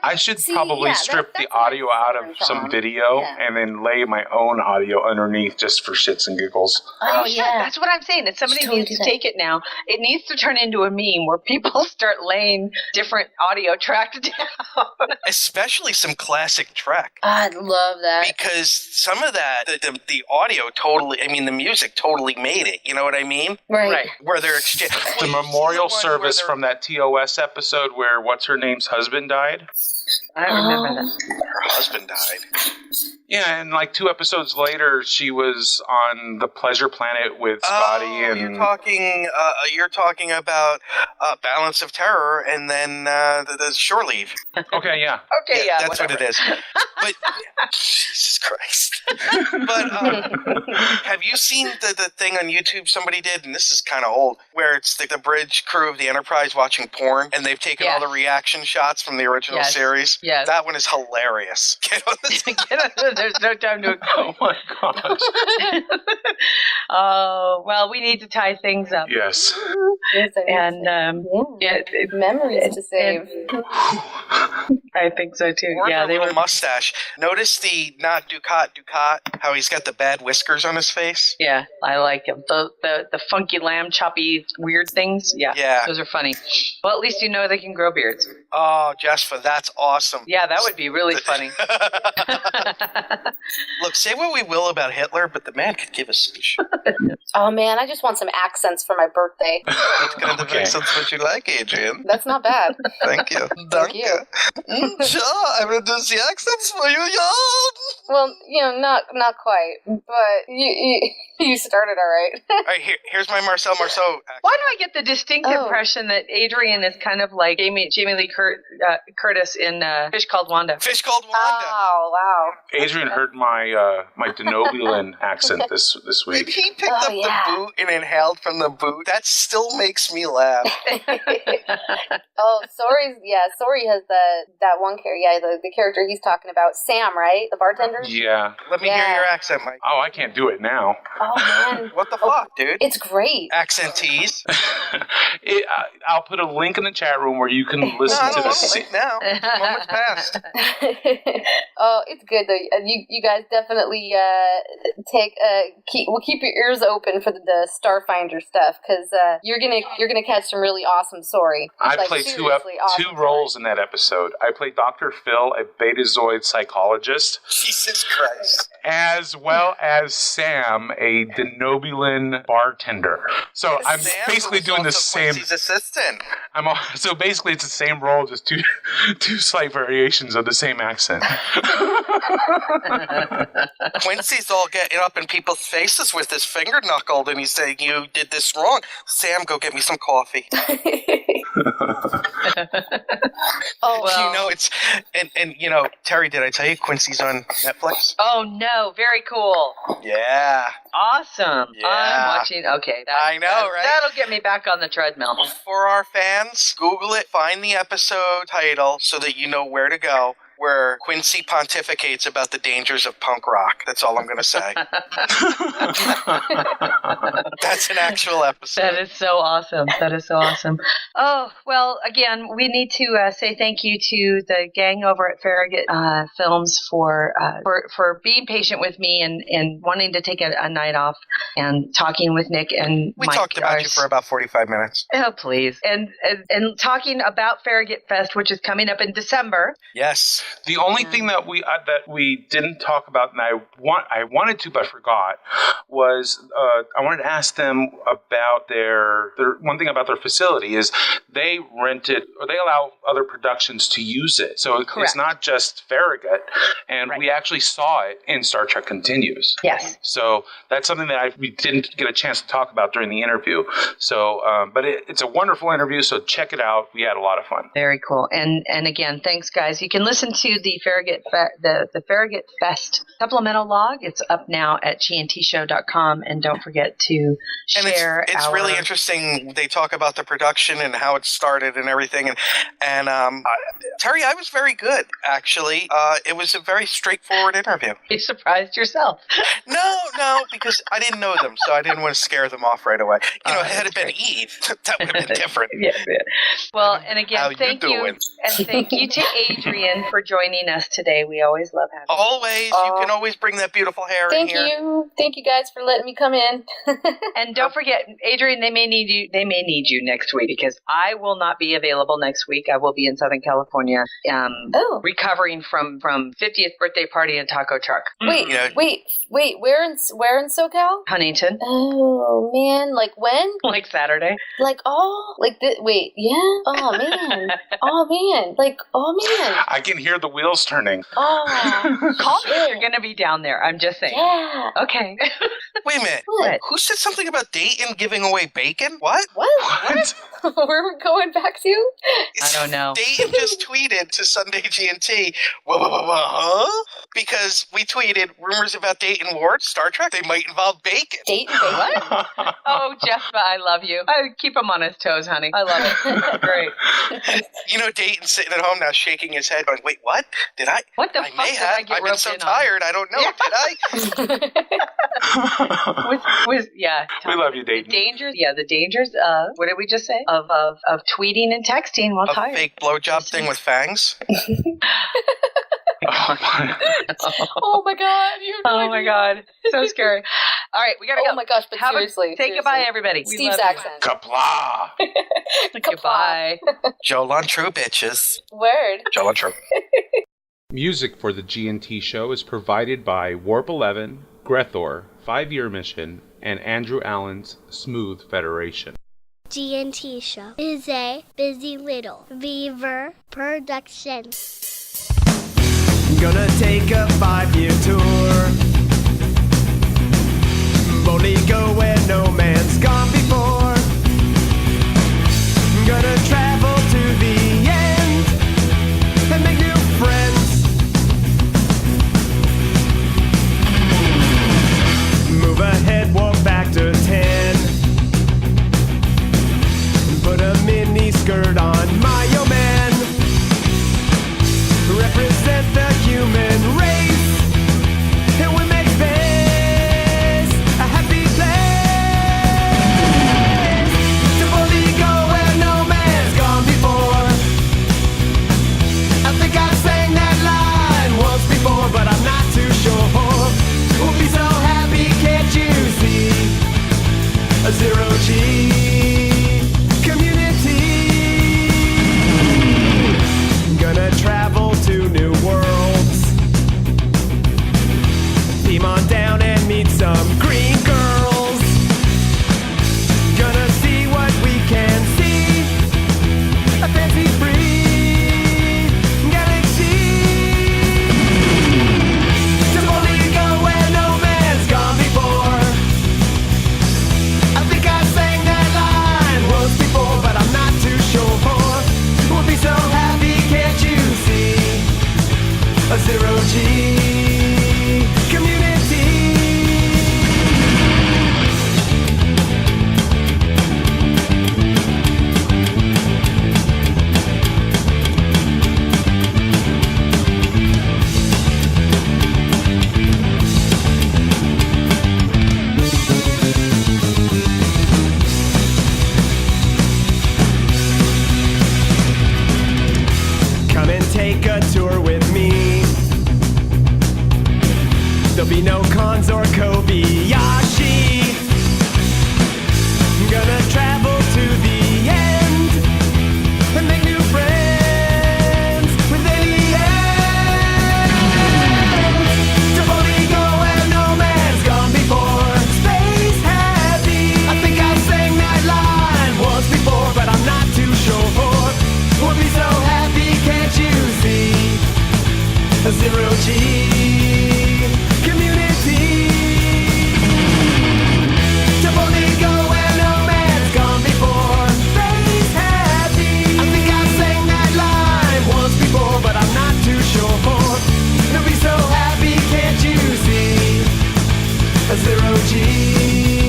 I should probably strip the audio out of some video and then lay my own audio underneath just for shits and giggles. Oh, yeah. That's what I'm saying. That somebody needs to take it now. It needs to turn into a meme where people start laying different audio tracks down. Especially some classic Trek. I'd love that. Because some of that, the audio totally, I mean, the music totally made it. You know what I mean? Right. Where they're exchanging. The memorial service from that TOS episode where what's-her-name's husband died? I remember that. Her husband died. Yeah, and like 2 episodes later, she was on the Pleasure Planet with Scotty. And you're talking about Balance of Terror, and then the Shore Leave. Okay, yeah. Okay, yeah. That's whatever. what it is. But Jesus Christ! But have you seen the thing on YouTube somebody did, and this is kind of old, where it's the bridge crew of the Enterprise watching porn, and they've taken all the reaction shots from the original series? Yes. That one is hilarious. Get on this. There's no time to. Oh my gosh. Oh, well, we need to tie things up. Yes. And memories to save. I think so too. Or yeah, the little mustache. Notice the not Ducat, how he's got the bad whiskers on his face. Yeah, I like him. The funky lamb choppy weird things. Yeah, those are funny. Well, at least you know they can grow beards. Oh, Jasper, that's awesome. Yeah, that would be really funny. Look, say what we will about Hitler, but the man could give a speech. Oh man, I just want some accents for my birthday. What kind of accents would you like, Adrian? That's not bad. Thank you. Thank you. Sure, I will do the accents for you, yeah. Well, you know, not quite, but you started all right. All right, here's my Marcel Marceau accent. Why do I get the distinct impression that Adrian is kind of like Jamie Lee Curtis in Fish Called Wanda? Fish Called Wanda. Oh, wow. Adrian heard my my Denobulan accent this week. When he picked up the boot and inhaled from the boot, that still makes me laugh. Oh, Sorry has that one character. Yeah, the character he's talking about, Sam, right? The bartender? Yeah. Let me hear your accent, Mike. Oh, I can't do it now. Oh, man. What the fuck, dude? It's great. Accent tease. I'll put a link in the chat room where you can listen to this. Link now. Moment's passed. Oh, it's good though. You guys definitely keep your ears open for the Starfinder stuff, because you're gonna catch some really awesome story. I played two roles in that episode. I played Dr. Phil, a Betazoid psychologist. Jesus Christ. As well as Sam, a Denobulan bartender. So I'm basically doing the same. Quincy's assistant. So basically, it's the same role, just two slight variations of the same accent. Quincy's all getting up in people's faces with his finger knuckled, and he's saying, "You did this wrong." Sam, go get me some coffee. Oh, well. You know, it's and you know, Terry, did I tell you Quincy's on Netflix? Oh no, very cool. Yeah. Awesome. Yeah. I'm watching. Okay, I know, right? That'll get me back on the treadmill. For our fans, Google it, find the episode title so that you know where to go, where Quincy pontificates about the dangers of punk rock. That's all I'm going to say. That's an actual episode. That is so awesome. Oh, well, again, we need to say thank you to the gang over at Farragut Films for being patient with me and wanting to take a night off and talking with Nick and We Mike. talked about you for about 45 minutes. Oh, please. And talking about Farragut Fest, which is coming up in December. Yes. The only thing that we didn't talk about, and I wanted to but forgot, was I wanted to ask them about their one thing about their facility is they rent it, or they allow other productions to use it. So it's not just Farragut, and we actually saw it in Star Trek Continues. Yes. So that's something that we didn't get a chance to talk about during the interview. So, but it's a wonderful interview, so check it out. We had a lot of fun. Very cool. And again, thanks, guys. You can listen to the Farragut the Farragut Fest supplemental log. It's up now at gntshow.com, and don't forget to share. And it's really interesting. They talk about the production and how it started and everything. And Terry, I was very good, actually. It was a very straightforward interview. You surprised yourself. No, because I didn't know them, so I didn't want to scare them off right away. Had it been Eve, that would have been different. Yeah. Well, and again, thank you. And thank you to Adrianne for joining us today. We always love having you. Always. You can always bring that beautiful hair in here. Thank you guys for letting me come in. And don't forget, Adrianne, they may need you next week, because I will not be available next week. I will be in Southern California recovering from 50th birthday party and taco truck. Wait, where in SoCal? Huntington. Oh man, like when? Like Saturday. Wait, yeah? Oh man. I can hear the wheels turning. Oh. Call me if you're going to be down there. I'm just saying. Yeah. Okay. Wait a minute. What? Who said something about Dayton giving away bacon? What? What? Where are we going back to? I don't know. Dayton just tweeted to Sunday GNT, huh? Because we tweeted rumors about Dayton Ward, Star Trek, they might involve bacon. Dayton bacon? What? Oh, Jeff, I love you. I keep him on his toes, honey. I love it. Great. Dayton's sitting at home now shaking his head going, wait, what? Did I? What the I fuck may did have. I get I've been roped so in tired. I don't know. Did I? We love you, Dayton. The dangers of, what did we just say? Of tweeting and texting while tired. A fake blowjob thing with fangs? Oh my god. Oh my god. So scary. All right, we gotta go. Oh my gosh, but seriously. Say goodbye, everybody. Steve's accent. Kapla. Goodbye. Joel on True, bitches. Word. Joel on True. Music for the GNT show is provided by Warp 11, Grethor, 5-Year Mission, and Andrew Allen's Smooth Federation. GNT Show is a Busy Little Beaver production. Gonna take a 5-year tour. Boldly go where no man's gone before. Gonna travel to the end and make new friends. Move ahead, walk back to 10. Put a mini skirt on my old man. Represent the human race, and we make this a happy place. To boldly go where no man's gone before. I think I've sang that line once before, but I'm not too sure. We'll be so happy, can't you see? A zero-G gonna travel to new worlds. Beam on down and meet some green girls. Gonna see what we can see. A fancy-free galaxy. To boldly go where no man's gone before. I think I sang that line once before, but I'm not too sure. We'll be so happy, can't you see? A zero-G community. Come and take a tour with me. There'll be no cons or Kobayashi. Gonna travel to the end and make new friends with aliens. OG.